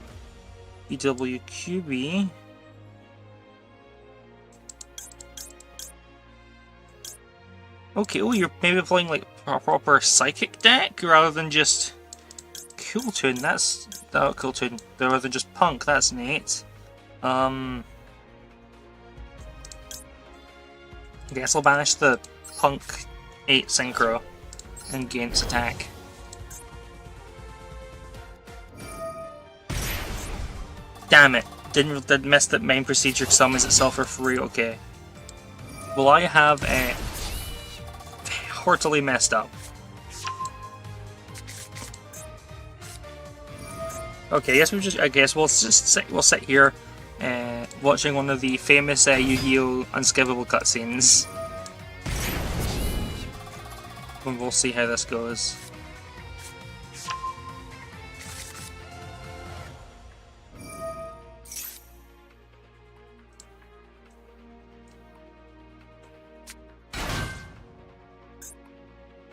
EWQB. Okay, oh, you're maybe playing like a proper psychic deck rather than just Cool Tune. That's Cool Tune. Rather than just Punk. That's neat. I guess I'll banish the Punk 8 Synchro and gain its attack. Damn it! Did miss that main procedure summons itself for free. Okay. Well, I have heartily messed up. Okay, I guess we'll sit here watching one of the famous Yu-Gi-Oh! Unskippable cutscenes. And we'll see how this goes.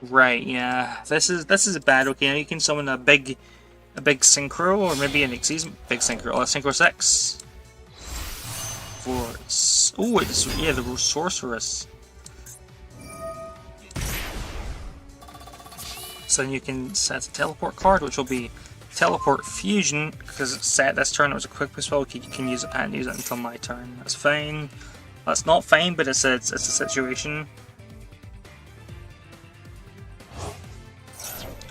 Right, yeah. This is bad. Okay, now you can summon a big synchro, or maybe an Xyz big synchro. Oh, a synchro 6. Oh, it's, yeah, the sorceress. So then you can set a teleport card, which will be Teleport Fusion, because it's set this turn. It was a quick spell. You can use it and use it until my turn. That's fine. That's not fine, but it's a situation.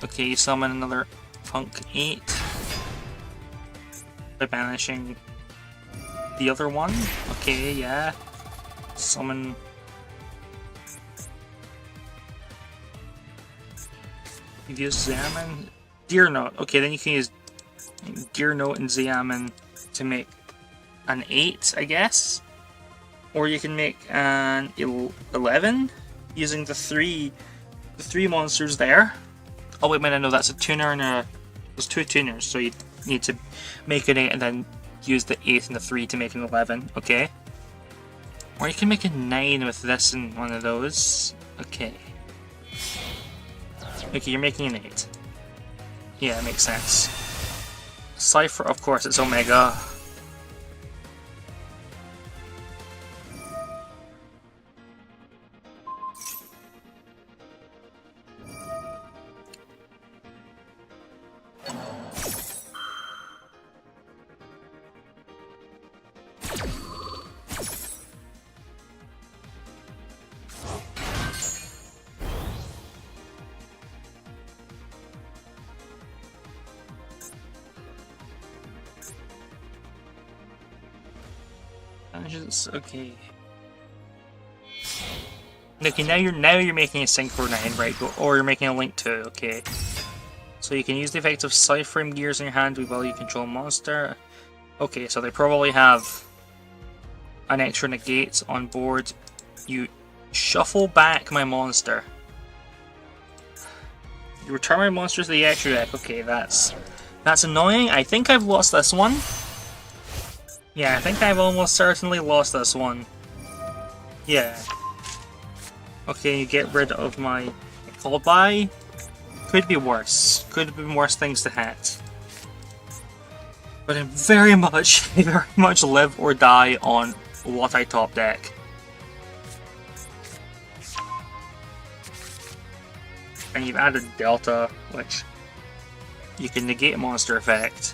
Okay, you summon another Punk 8 by banishing the other one. Okay, yeah. Summon. You've used Xiamen. Gear Note. Okay, then you can use Gear Note and Xiamen to make an 8, I guess. Or you can make an 11 using the three monsters there. Oh wait a minute, no, that's a tuner and there's 2 tuners, so you need to make an 8 and then use the 8 and the 3 to make an 11, okay? Or you can make a 9 with this and one of those. Okay. Okay, you're making an 8. Yeah, it makes sense. Cypher, of course, it's Omega. Okay. Okay, now you're making a Synchro 9, right? Or you're making a Link 2, okay. So you can use the effect of Cyframe gears in your hand while you control a monster. Okay, so they probably have an extra negate on board. You shuffle back my monster. You return my monster to the extra deck. Okay, that's annoying. I think I've lost this one. Yeah, I think I've almost certainly lost this one. Yeah. Okay, you get rid of my called-by. Could be worse. Could have been worse things to hit. But I'm very much live or die on what I top deck. And you've added Delta, which you can negate a monster effect.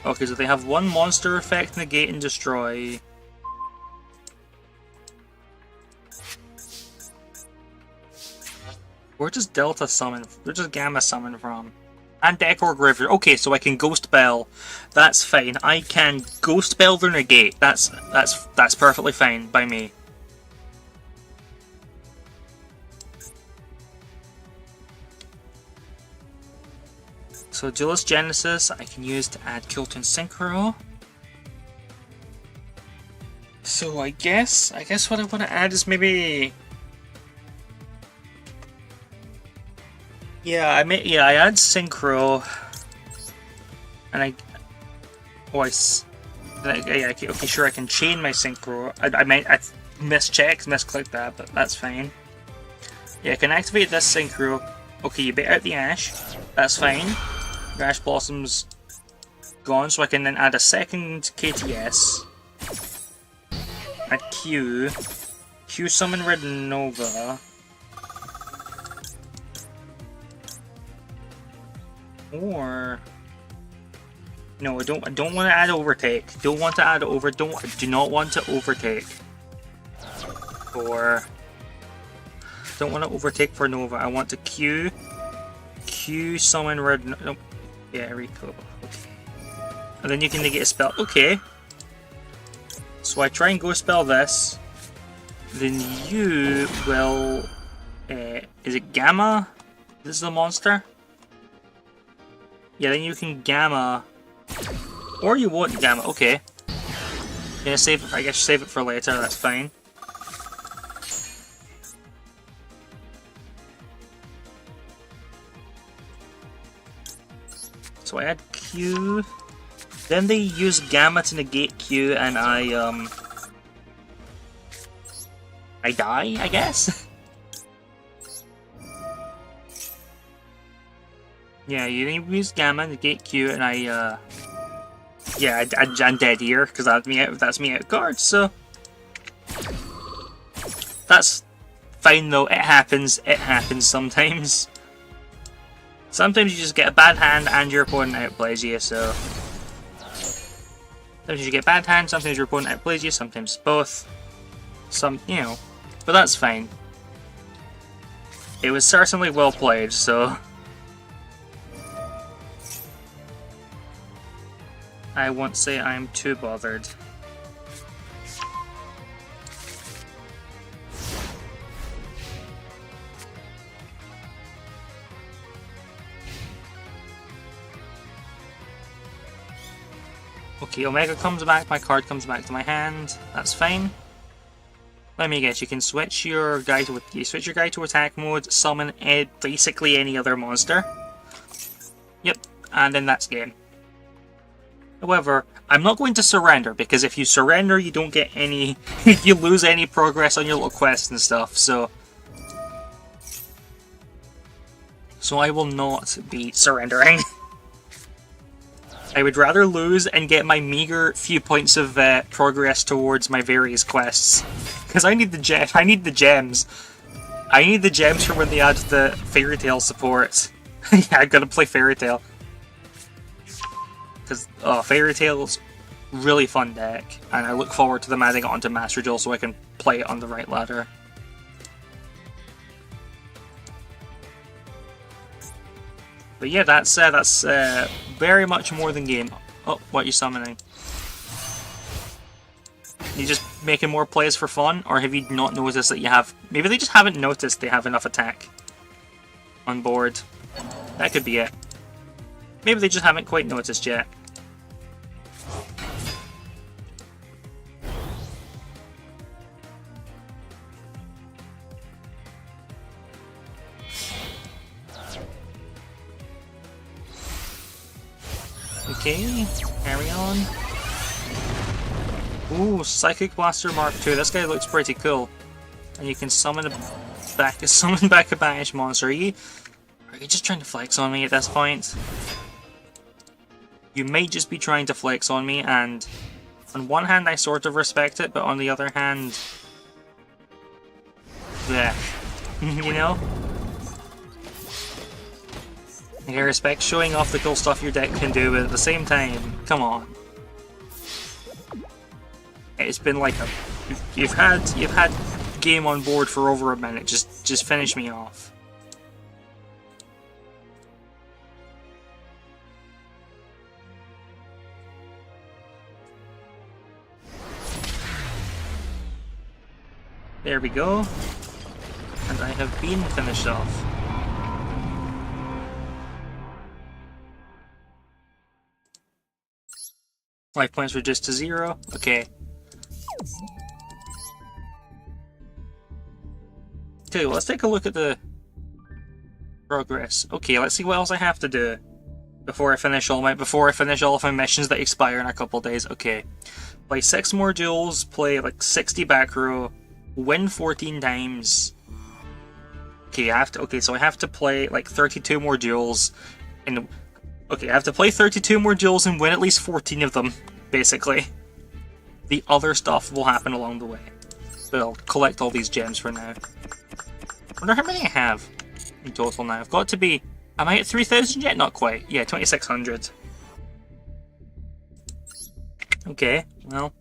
Okay, so they have one monster effect, negate and destroy. Where does Delta summon? Where does Gamma summon from? And deck or graveyard. Okay, so I can Ghost Bell. That's fine. I can Ghost Bell their negate. That's perfectly fine by me. So Duelist Genesis I can use to add Kilton Synchro. So I guess what I want to add is maybe... I add Synchro, and okay, sure, I can chain my Synchro. I misclicked that, but that's fine. Yeah, I can activate this Synchro. Okay, you bait out the Ash. That's fine. The Ash Blossom's gone, so I can then add a second KTS. Add Q summon Red Nova. Or no, I don't want to add overtake. Do not want to overtake. Or don't want to overtake for Nova. I want to Q summon Red. Nope. Yeah, Rico. Okay. And then you can negate a spell. Okay. So I try and go spell this. Then you will. Is it Gamma? This is the monster. Yeah, then you can Gamma, or you won't Gamma. Okay. I guess save it for later. That's fine. So I add Q. Then they use Gamma to negate Q, and I die, I guess. Yeah, you use Gamma, negate Q, and I'm dead here, because that's me out of cards, so... That's fine though, it happens sometimes. Sometimes you just get a bad hand and your opponent outplays you, so... Sometimes you get bad hand, sometimes your opponent outplays you, sometimes both. But that's fine. It was certainly well played, so... I won't say I'm too bothered. Okay, Omega comes back, my card comes back to my hand. That's fine. Let me guess, you can switch your guy to attack mode, summon basically any other monster. Yep, and then that's game. However, I'm not going to surrender, because if you surrender, you don't get any... you lose any progress on your little quests and stuff, so... So I will not be surrendering. I would rather lose and get my meager few points of progress towards my various quests. Because I need the gems. I need the gems for when they add the Fairy Tail support. Yeah, I gotta play Fairy Tail. Because Fairy Tail's really fun deck, and I look forward to them adding it onto Master Duel so I can play it on the right ladder. But yeah, that's very much more than game. Oh, what are you summoning? You just making more plays for fun, or have you not noticed that you have... Maybe they just haven't noticed they have enough attack on board. That could be it. Maybe they just haven't quite noticed yet. Okay, carry on. Ooh, Psychic Blaster Mark II. This guy looks pretty cool. And you can summon back a banished monster. Are you just trying to flex on me at this point? You may just be trying to flex on me, and on one hand I sort of respect it, but on the other hand, yeah, you know? I respect showing off the cool stuff your deck can do, but at the same time, come on. It's been like you've had game on board for over a minute. Just finish me off. There we go. And I have been finished off. Life points reduced to 0. Okay. Okay, let's take a look at the progress. Okay, let's see what else I have to do before I finish all of my missions that expire in a couple days. Okay. Play 6 more duels, play like 60 back row, win 14 times. Okay, so I have to play like 32 more duels and okay, I have to play 32 more duels and win at least 14 of them, basically. The other stuff will happen along the way. But I'll collect all these gems for now. I wonder how many I have in total now. I've got to be... Am I at 3,000 yet? Not quite. Yeah, 2,600. Okay, well...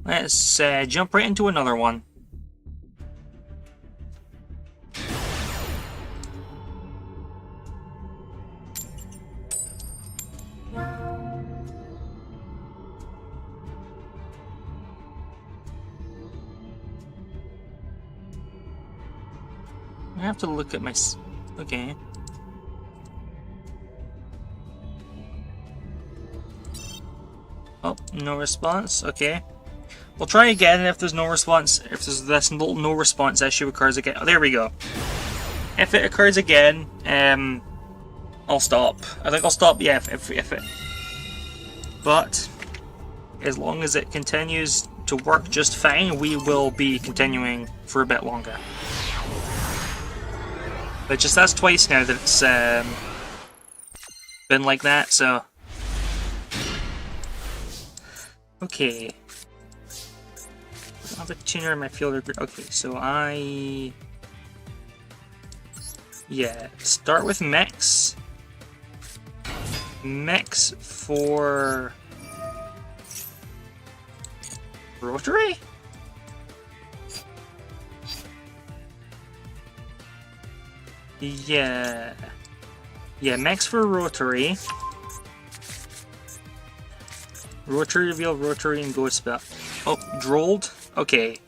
Let's jump right into another one. I have to look at my... Okay. Oh, no response. Okay. We'll try again, and if there's no response, if there's this little no response issue occurs again... Oh, there we go. If it occurs again, I'll stop. I think I'll stop, yeah, if it... But, as long as it continues to work just fine, we will be continuing for a bit longer. But just that's twice now that it's been like that, so... Okay. I don't have a tuner in my fielder group. Okay, so yeah, start with mix. Mix for... Rotary? Yeah. Yeah, mix for Rotary. Rotary reveal, Rotary, and Ghost Spell. Oh, Drolled? Okay.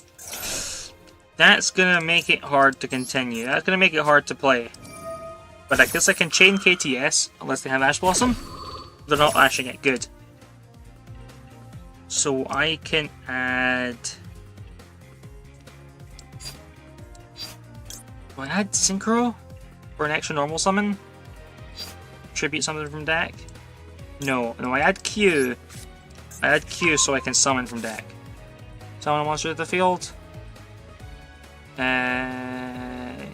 That's gonna make it hard to continue. That's gonna make it hard to play. But I guess I can chain KTS, unless they have Ash Blossom. They're not ashing it, good. So I can add... Do I add Synchro? For an extra normal summon? Tribute something from deck? No, I add Q. I add Q so I can summon from deck. Summon a monster to the field? Yeah.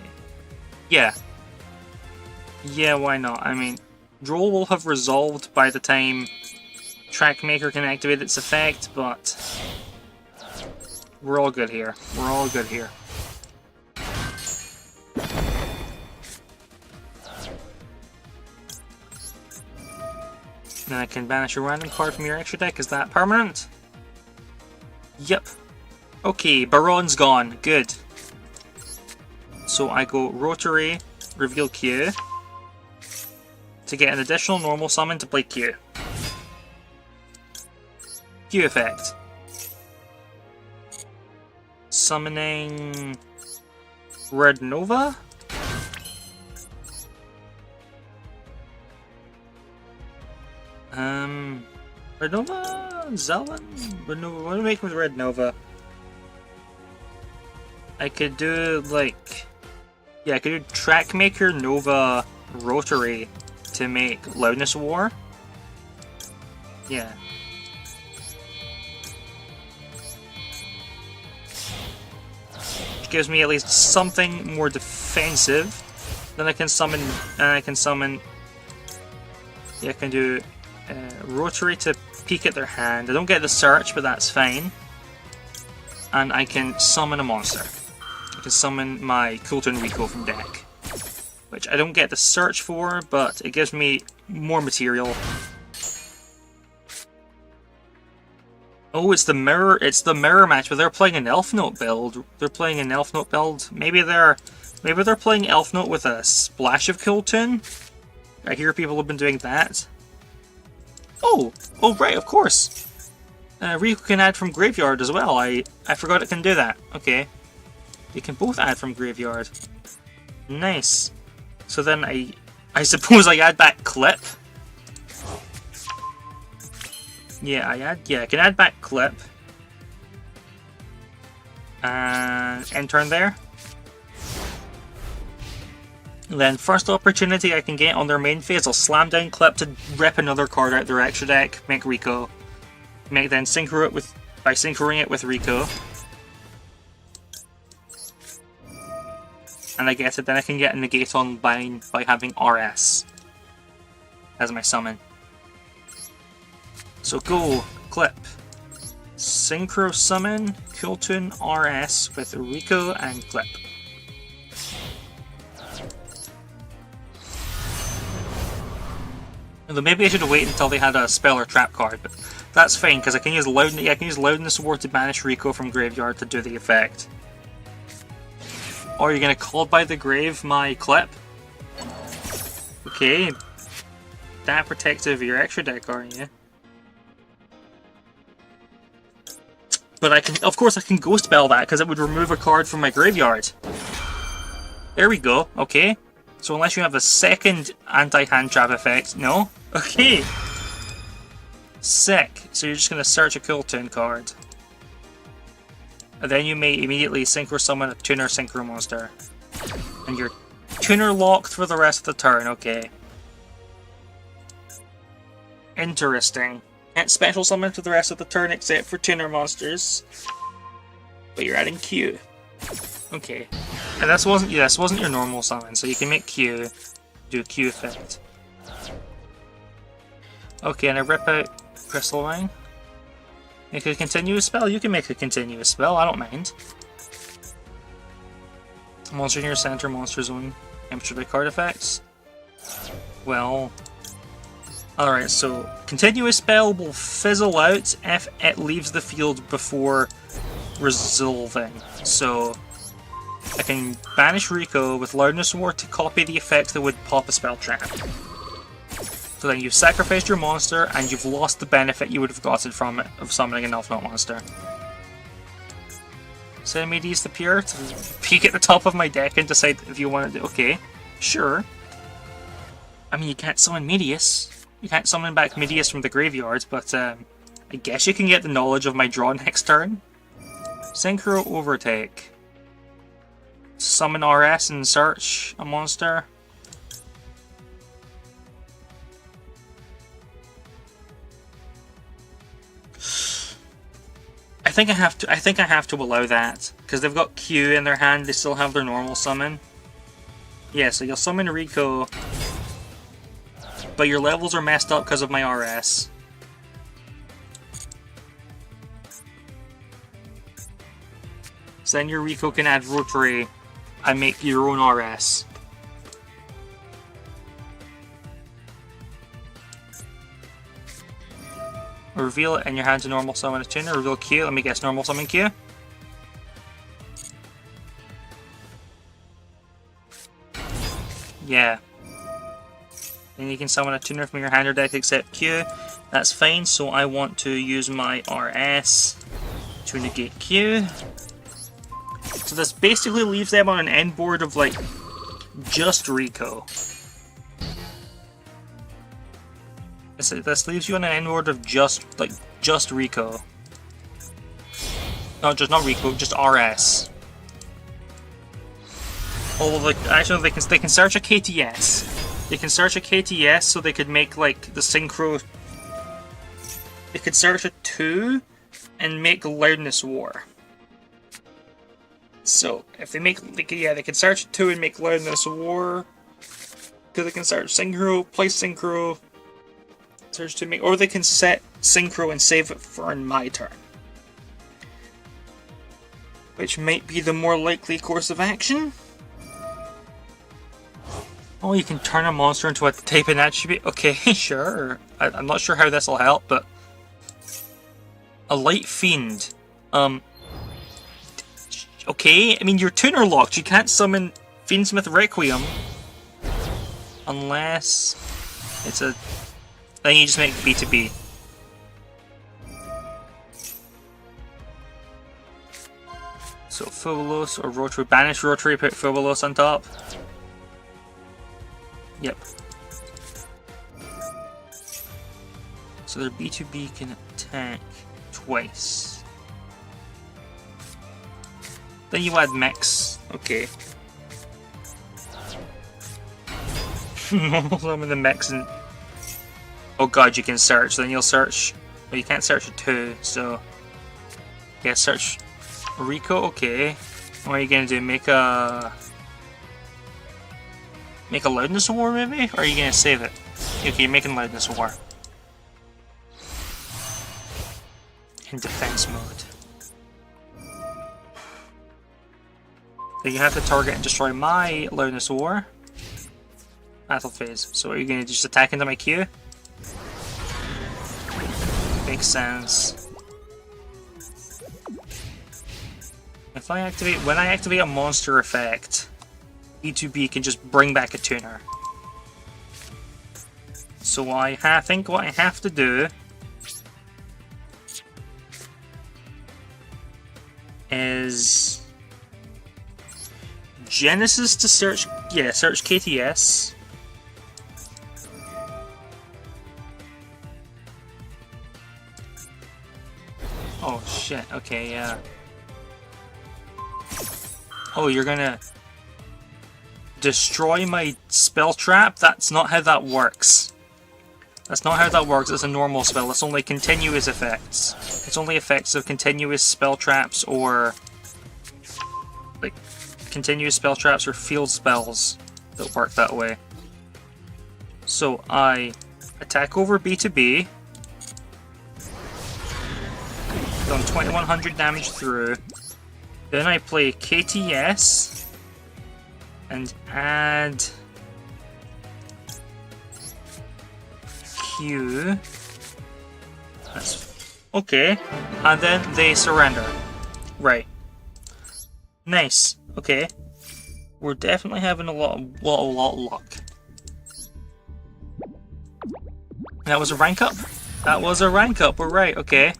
Yeah, why not? I mean, Droll will have resolved by the time Trackmaker can activate its effect, but we're all good here. We're all good here. Then I can banish a random card from your extra deck. Is that permanent? Yep. Okay, Baron's gone. Good. So I go Rotary, reveal Q, to get an additional normal summon to play Q. Q effect. Summoning... Red Nova? Red Nova? Zelon? Red Nova? What do I make with Red Nova? I could do, like... Yeah, I could do Trackmaker Nova Rotary to make Loudness War. Yeah. Which gives me at least something more defensive. Then I can summon... Yeah, I can do Rotary to peek at their hand. I don't get the search, but that's fine. And I can summon a monster. I can summon my Coulton Rico from deck. Which I don't get the search for, but it gives me more material. Oh, it's the mirror match, but they're playing an Elf Note build. They're playing an Elf Note build. Maybe they're playing Elf Note with a splash of Coulton. I hear people have been doing that. Oh right, of course. Rico can add from graveyard as well. I forgot it can do that. Okay. You can both add from graveyard. Nice. So then I suppose I add back Clip. Yeah, I can add back Clip. And end turn there. Then first opportunity I can get on their main phase, I'll slam down Clip to rip another card out their extra deck, make Rico. Then synchro it by synchroing it with Rico. And I get it, then I can get a negate on by having RS as my summon. So go, Clip. Synchro summon, Coulton RS with Rico and Clip. Although maybe I should have waited until they had a spell or trap card, but that's fine because I can use Loudness War to banish Rico from graveyard to do the effect. Or you're gonna call by the grave my Clip? Okay. That protective of your extra deck, aren't you? But of course I can Ghost Spell that because it would remove a card from my graveyard. There we go, okay. So unless you have a second anti-hand trap effect, no? Okay. Sick. So you're just going to search a Coulton card. And then you may immediately Synchro summon a Tuner Synchro monster. And you're Tuner locked for the rest of the turn, okay. Interesting. Can't special summon for the rest of the turn except for Tuner monsters. But you're adding Q. Okay. And this wasn't your normal summon, so you can make Q, do a Q effect. Okay, and I rip out Crystalline. Make a continuous spell? You can make a continuous spell, I don't mind. Monster in your center, monster zone, captured by card effects. Well... Alright, so continuous spell will fizzle out if it leaves the field before resolving. So I can banish Rico with Loudness War to copy the effect that would pop a spell trap. So then you've sacrificed your monster and you've lost the benefit you would have gotten from it of summoning an Elf Note monster. Send me these to Pure to peek at the top of my deck and decide if you want to do. Okay, sure. I mean, you can't summon Medius. You can't summon back Medius from the graveyard, but I guess you can get the knowledge of my draw next turn. Synchro Overtake. Summon RS and search a monster. I think I have to allow that because they've got Q in their hand. They still have their normal summon. Yeah, so you'll summon Rico. But your levels are messed up because of my RS. So then your Rico can add Rotary and make your own RS. Reveal it in your hand to normal summon a tuner. Reveal Q. Let me guess, normal summon Q. Yeah. Then you can summon a tuner from your hand or deck except Q. That's fine, so I want to use my RS to negate Q. So this basically leaves them on an end board of, like, just Rico. This leaves you on an end board of just Rico. No, not Rico, just RS. Oh, like, actually, they can search a KTS. They can search a KTS, so they could make, like, the synchro. They could search a 2 and make Loudness War. So, if they make, they can search a 2 and make Loudness War. Because they can search Synchro, place Synchro, search to make, or they can set Synchro and save it for in my turn. Which might be the more likely course of action. Oh, you can turn a monster into a type and attribute? Okay, sure. I'm not sure how this will help, but... A Light Fiend. Okay, I mean, you're tuner locked. You can't summon Fiendsmith Requiem. Unless... It's a... Then you just make B2B. So, Phobos or Rotary. Banish Rotary, put Phobos on top. Yep. So their B2B can attack twice. Then you add mix. Okay. Some of the mix and... Oh god, you can search. Then you'll search... Well, you can't search a 2, so... Yeah, search... Rico, okay. What are you gonna do? Make a Loudness War, maybe? Or are you gonna save it? Okay, you're making Loudness War. In defense mode. So you have to target and destroy my Loudness War. Battle phase. So are you gonna just attack into my queue? Makes sense. If I activate, when I activate a monster effect, B2B can just bring back a tuner. So I think what I have to do is Genesis to search, yeah, search KTS. Oh shit, okay, yeah. Oh, you're gonna destroy my spell trap? That's not how that works. That's not how that works. It's a normal spell. It's only continuous effects. It's only effects of continuous spell traps or... like, continuous spell traps or field spells that work that way. So, I attack over B2B. Done 2100 damage through. Then I play KTS and add Q. That's okay. And then they surrender. Right. Nice. Okay. We're definitely having a lot of luck. That was a rank up? That was a rank up, we're right, okay.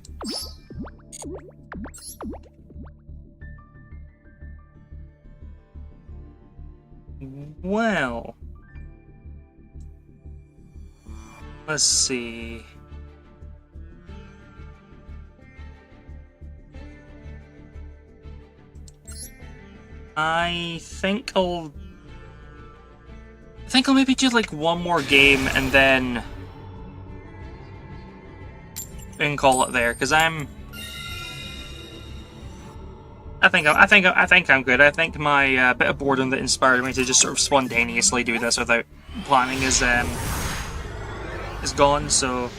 Well, let's see. I think I'll maybe do like one more game and then call it there, because I think I'm good. I think my bit of boredom that inspired me to just sort of spontaneously do this without planning is gone. So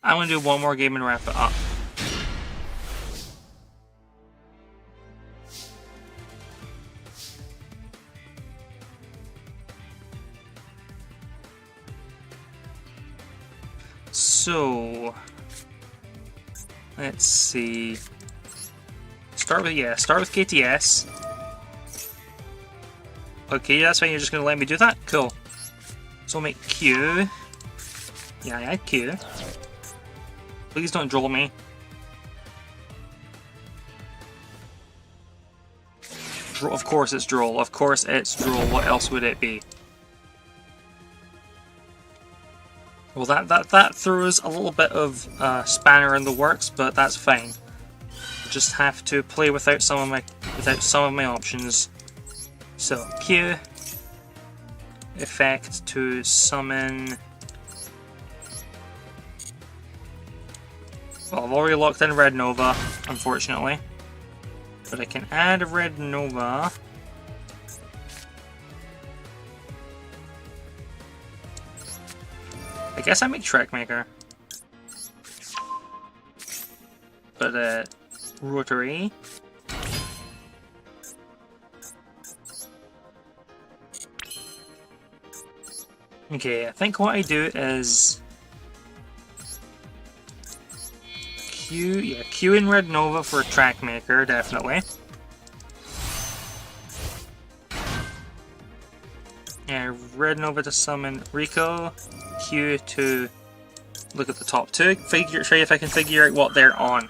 I'm gonna do one more game and wrap it up. So let's see. Start with KTS. Okay, that's fine. You're just gonna let me do that. Cool. So I'll make Q. Yeah, I had Q. Please don't droll me. Of course it's Duel. Of course it's Duel. What else would it be? Well, that throws a little bit of spanner in the works, but that's fine. I just have to play without some of my options. So Q effect to summon. Well, I've already locked in Red Nova, unfortunately. But I can add a Red Nova. I guess I make Trackmaker. But, Rotary. Okay, I think what I do is Q in Red Nova for Trackmaker, definitely. Yeah, Red Nova to summon Rico. Q to look at the top two. Try if I can figure out what they're on.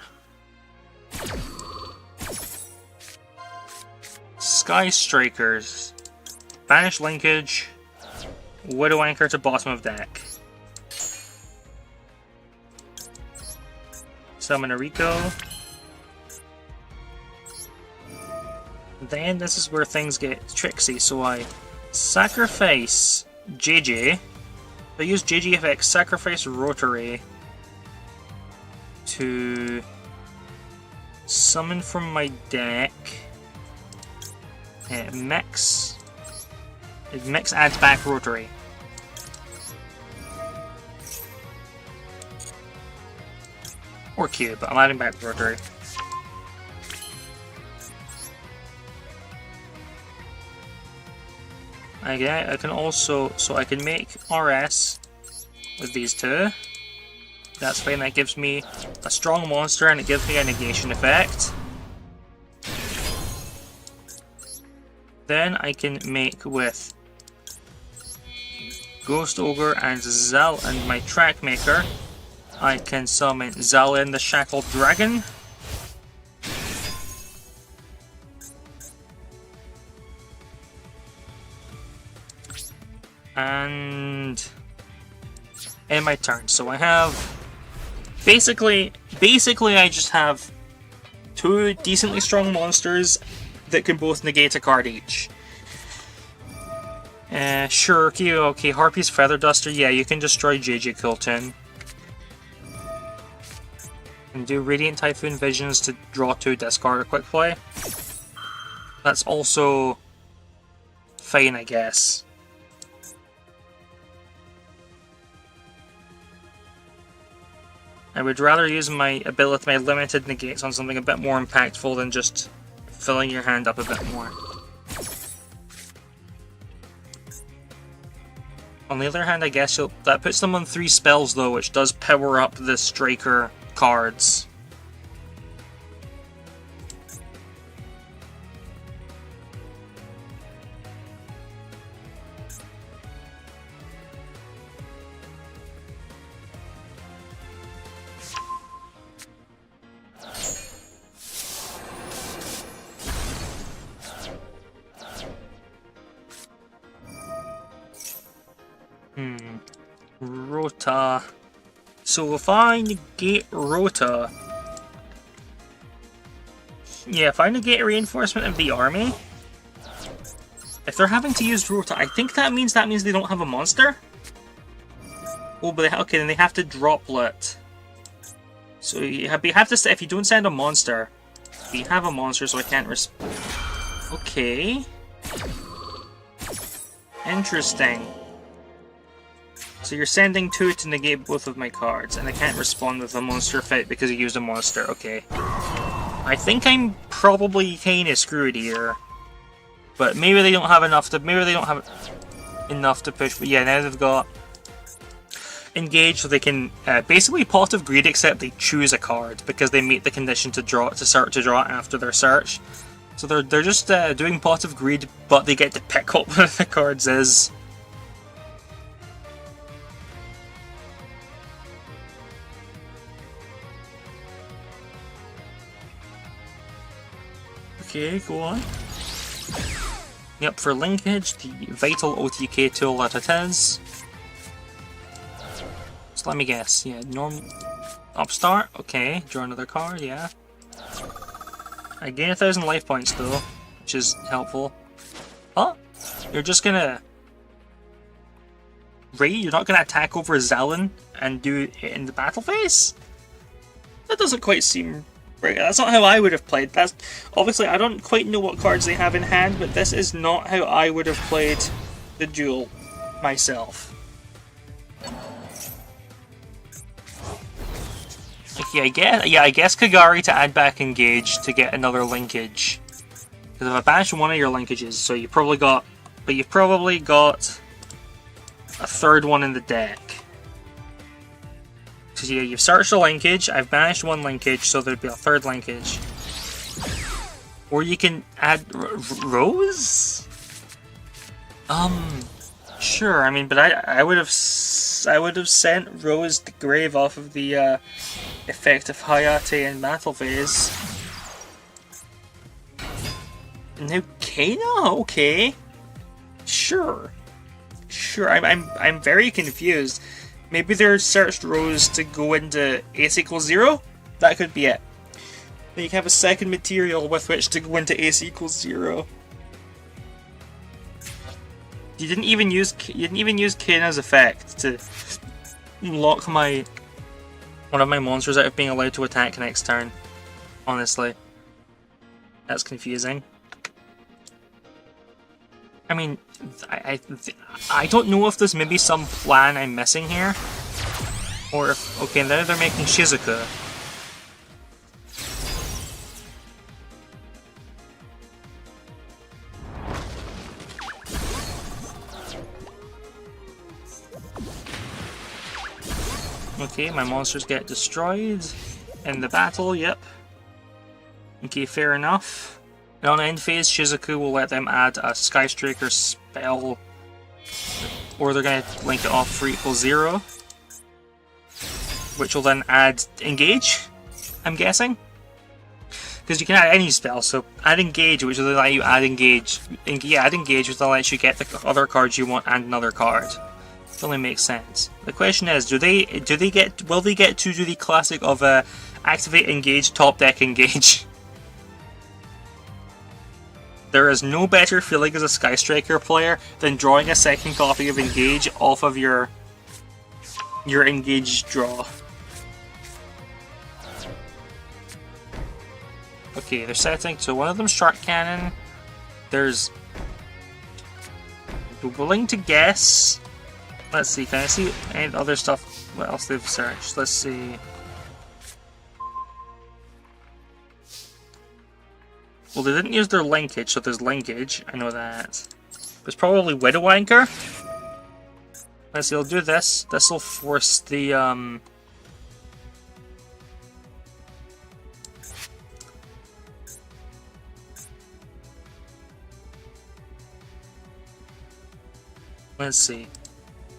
Sky Strikers. Banish Linkage. Widow Anchor to bottom of deck. Summon a Rico. Then this is where things get tricksy, so I sacrifice JJ. I use JJ effects, sacrifice Rotary to summon from my deck. Mix adds back Rotary. Or Q, but I'm adding back Rotary. I can also, so I can make RS with these two. That's fine, that gives me a strong monster and it gives me a negation effect. Then I can make with Ghost Ogre and Zal and my Trackmaker. I can summon Zalin the Shackled Dragon. And in my turn. So I have basically I just have two decently strong monsters that can both negate a card each. Sure, okay, Harpy's Feather Duster, yeah, you can destroy JJ Coulton. And do Radiant Typhoon Visions to draw 2, discard a quick play. That's also fine, I guess. I would rather use my ability, my limited negates on something a bit more impactful than just filling your hand up a bit more. On the other hand, I guess that puts them on 3 spells though, which does power up the Striker cards. Rota. So if I negate Rota... Yeah, if I negate reinforcement of the army... If they're having to use Rota, I think that means they don't have a monster? Oh, but okay, then they have to droplet. So you have to say, if you don't send a monster, you have a monster, so I can't Okay. Interesting. So you're sending 2 to negate both of my cards, and I can't respond with a monster effect because you used a monster. Okay. I think I'm probably kinda screwed here. But maybe they don't have enough to push. But yeah, now they've got engage, so they can basically Pot of Greed, except they choose a card because they meet the condition to start to draw after their search. So they're just doing Pot of Greed, but they get to pick what one of the cards is. Okay, go on. Yep, for linkage, the vital OTK tool that it is. So let me guess, yeah, upstart, okay, draw another card, yeah. I gain 1,000 life points though, which is helpful. Huh? You're just gonna... Ray, you're not gonna attack over Zelen and do it in the battle phase? That doesn't quite seem right. That's not how I would have played. That's obviously I don't quite know what cards they have in hand, but this is not how I would have played the duel myself. Okay, I guess Kagari to add back engage to get another linkage. Because if I banish one of your linkages, so you've probably got a third one in the deck. So yeah, you've searched a linkage, I've banished one linkage, so there'd be a third linkage. Or you can add Rose? Sure, I mean, but I would have sent Rose to grave off of the effect of Hayate in battle phase. Now Kena? Okay. Sure. I'm very confused. Maybe they're searched Rose to go into ace equals 0? That could be it. Then you can have a second material with which to go into ace equals 0. You didn't even use Kena's effect to lock one of my monsters out of being allowed to attack next turn. Honestly. That's confusing. I mean, I don't know if there's maybe some plan I'm missing here. Or if... Okay, now they're making Shizuka. Okay, my monsters get destroyed in the battle, yep. Okay, fair enough. And on end phase, Shizuku will let them add a Sky Striker spell, or they're going to link it off for equals 0, which will then add Engage, I'm guessing? Because you can add any spell, so add Engage, which will allow you add Engage. Yeah, add Engage, which will let you get the other cards you want and another card. It only makes sense. The question is, will they get to do the classic of activate Engage, top deck Engage? There is no better feeling as a Sky Striker player than drawing a second copy of Engage off of your Engage draw. Okay, they're setting, so one of them's Shark Cannon. There's... We're willing to guess. Let's see, can I see any other stuff? What else they've searched? Let's see. Well, they didn't use their linkage, so there's linkage. I know that. There's probably Widow Anchor. Let's see, I'll do this. This will force the, Let's see.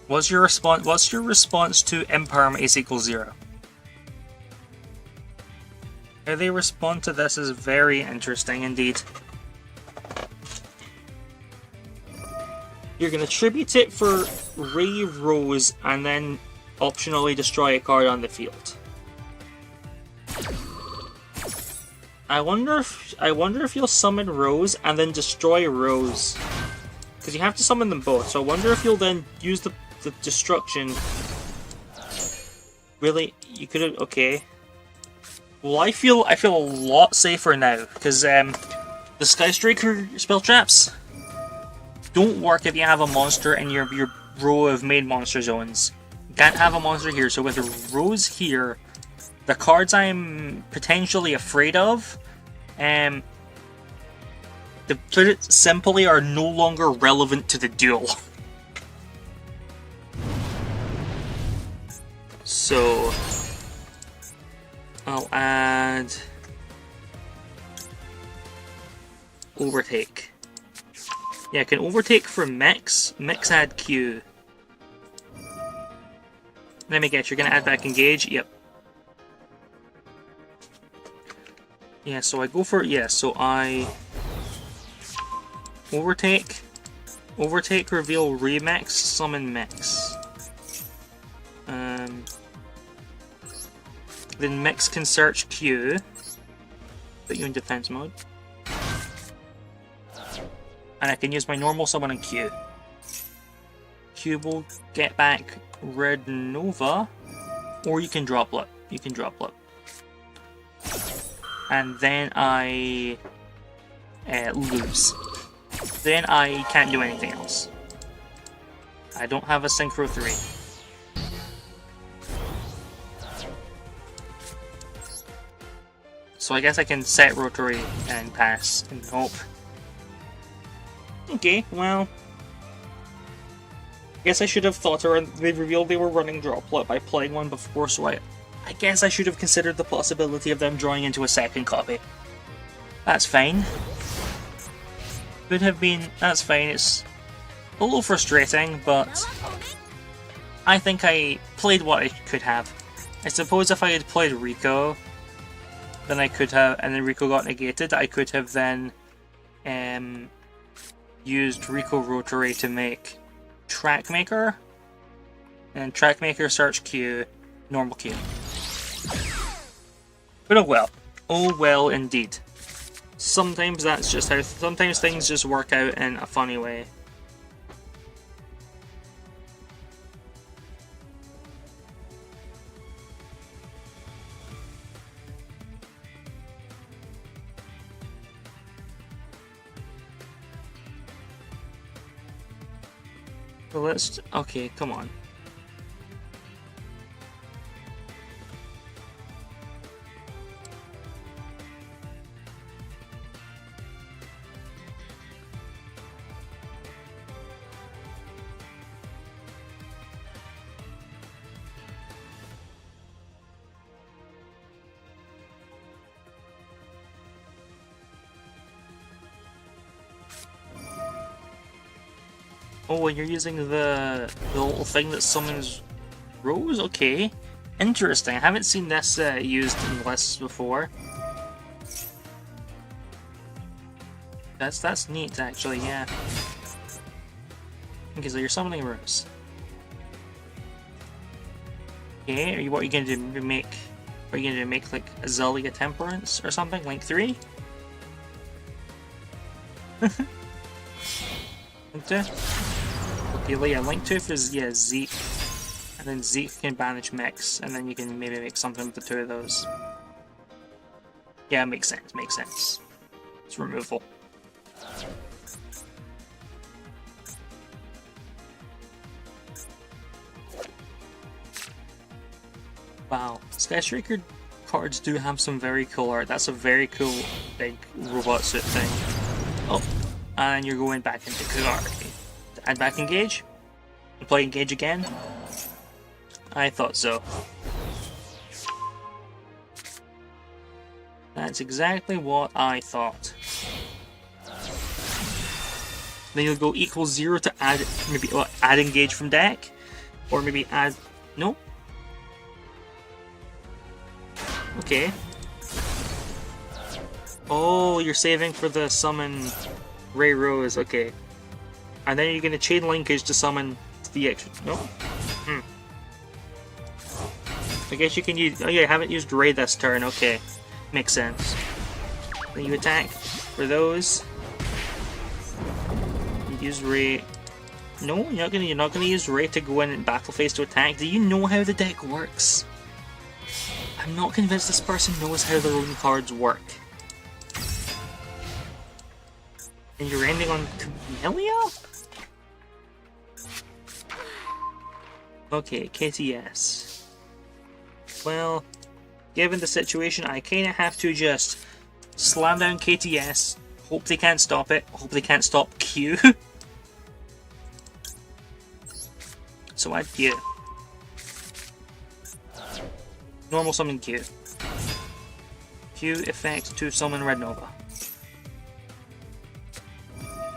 What's your response to Emperor Ace equals 0? How they respond to this is very interesting indeed. You're going to tribute it for Ray Rose and then optionally destroy a card on the field. I wonder if you'll summon Rose and then destroy Rose. Because you have to summon them both, so I wonder if you'll then use the destruction. Really? You could have... Okay. Well, I feel a lot safer now, because the Sky Striker spell traps don't work if you have a monster in your row of main monster zones. You can't have a monster here, so with a Rose here, the cards I'm potentially afraid of, to put it simply, are no longer relevant to the duel. So... I'll add Overtake. Yeah, I can Overtake for Mix. Mix add Q. Let me guess, you're gonna add back Engage? Yep. Yeah, so I go for... Yeah, so I... Overtake. Overtake, reveal, remix, summon mix. Then mix can search Q. Put you in defense mode. And I can use my normal summon on Q. Q will get back Red Nova. Or you can drop Blip. You can drop Blip. And then I lose. Then I can't do anything else. I don't have a Synchro 3. So I guess I can set Rotary and pass and hope. Okay, well... I guess I should have thought around. They revealed they were running Droplet by playing one before, so I guess I should have considered the possibility of them drawing into a second copy. That's fine. Could have been. That's fine. It's a little frustrating, but I think I played what I could have. I suppose if I had played Rico, then I could have, and then Rico got negated, I could have then used Rico Rotary to make Trackmaker, and Trackmaker search Q, normal Q. But oh well indeed. Sometimes that's just how, sometimes things just work out in a funny way. So let's, okay, come on. Oh, and you're using the little thing that summons Rose? Okay. Interesting. I haven't seen this used in lists before. That's neat, actually, yeah. Okay, so you're summoning Rose. Okay, what are you gonna do? Make... Are you gonna make, like, Azalea Temperance or something? Link 3? Link 2? Okay, well, yeah, Link 2 is, yeah, Zeke. And then Zeke can banish Mix, and then you can maybe make something with the two of those. Yeah, makes sense, makes sense. It's removal. Wow, Sky Striker cards do have some very cool art. That's a very cool big robot suit thing. Oh, and you're going back into card. Add back engage? And play engage again? I thought so. That's exactly what I thought. Then you'll go equals 0 to add, maybe add engage from deck? Or maybe add, no? Okay. Oh, you're saving for the summon Ray Rose, okay. And then you're going to chain linkage to summon the extra. No? Hmm. I guess you can use. Oh, yeah, I haven't used Ray this turn. Okay. Makes sense. Then you attack for those. You use Ray. No, you're not gonna use Ray to go in battle phase to attack. Do you know how the deck works? I'm not convinced this person knows how their own cards work. And you're ending on Camellia? Okay, KTS. Well, given the situation, I kinda have to just slam down KTS, hope they can't stop it, hope they can't stop Q. So add Q. Normal summon Q. Q effect to summon Red Nova.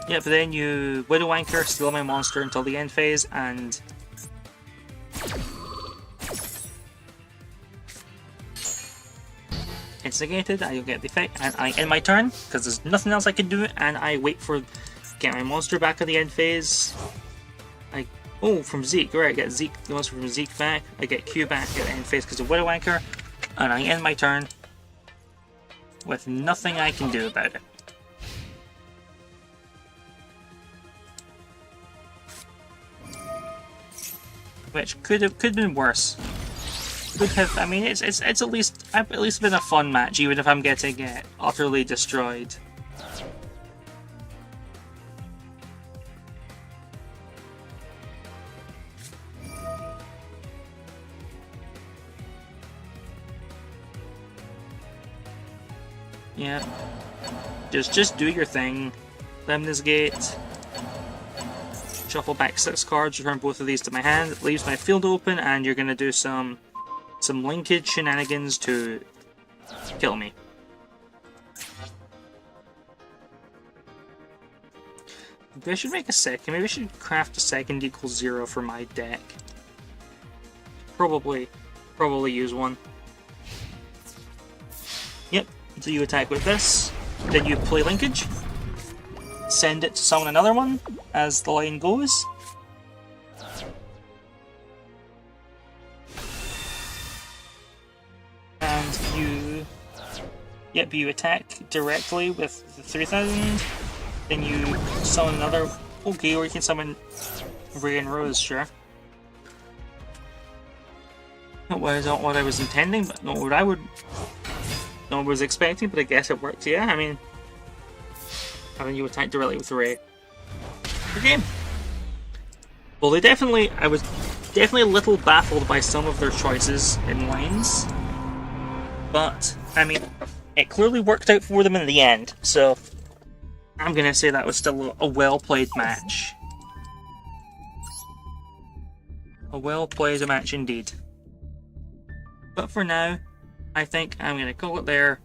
Yeah, but then you Widow Anchor, steal my monster until the end phase, and instigated, I'll get the effect, and I end my turn, because there's nothing else I can do, and I wait for get my monster back at the end phase. Oh, from Zeke. Right, I get Zeke, the monster from Zeke back. I get Q back at the end phase because of Widow Anchor. And I end my turn with nothing I can do about it. Which could have been worse. Could have. I mean, it's at least been a fun match, even if I'm getting it utterly destroyed. Yeah. Just do your thing. Lemnis Gate. Shuffle back 6 cards, return both of these to my hand. It leaves my field open, and you're gonna do some linkage shenanigans to kill me. Maybe I should make a second. Maybe I should craft a second equals 0 for my deck. Probably use one. Yep. So you attack with this, then you play linkage, send it to summon another one as the line goes. And you attack directly with the 3000, then you summon another. Okay, or you can summon Ray and Rose, sure. Not what I was intending, but not what I was expecting, but I guess it worked, yeah. I mean, having you attack directly with Ray. Good game. Well, I was definitely a little baffled by some of their choices in lines, but, I mean, it clearly worked out for them in the end, so I'm gonna say that was still a well-played match. A well-played match indeed. But for now, I think I'm going to call it there.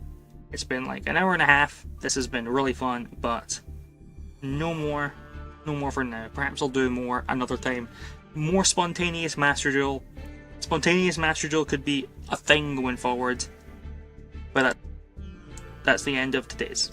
It's been like an hour and a half. This has been really fun, but no more for now. Perhaps I'll do more another time. More spontaneous Master Duel. Spontaneous Master Duel could be a thing going forward. But that's the end of today's.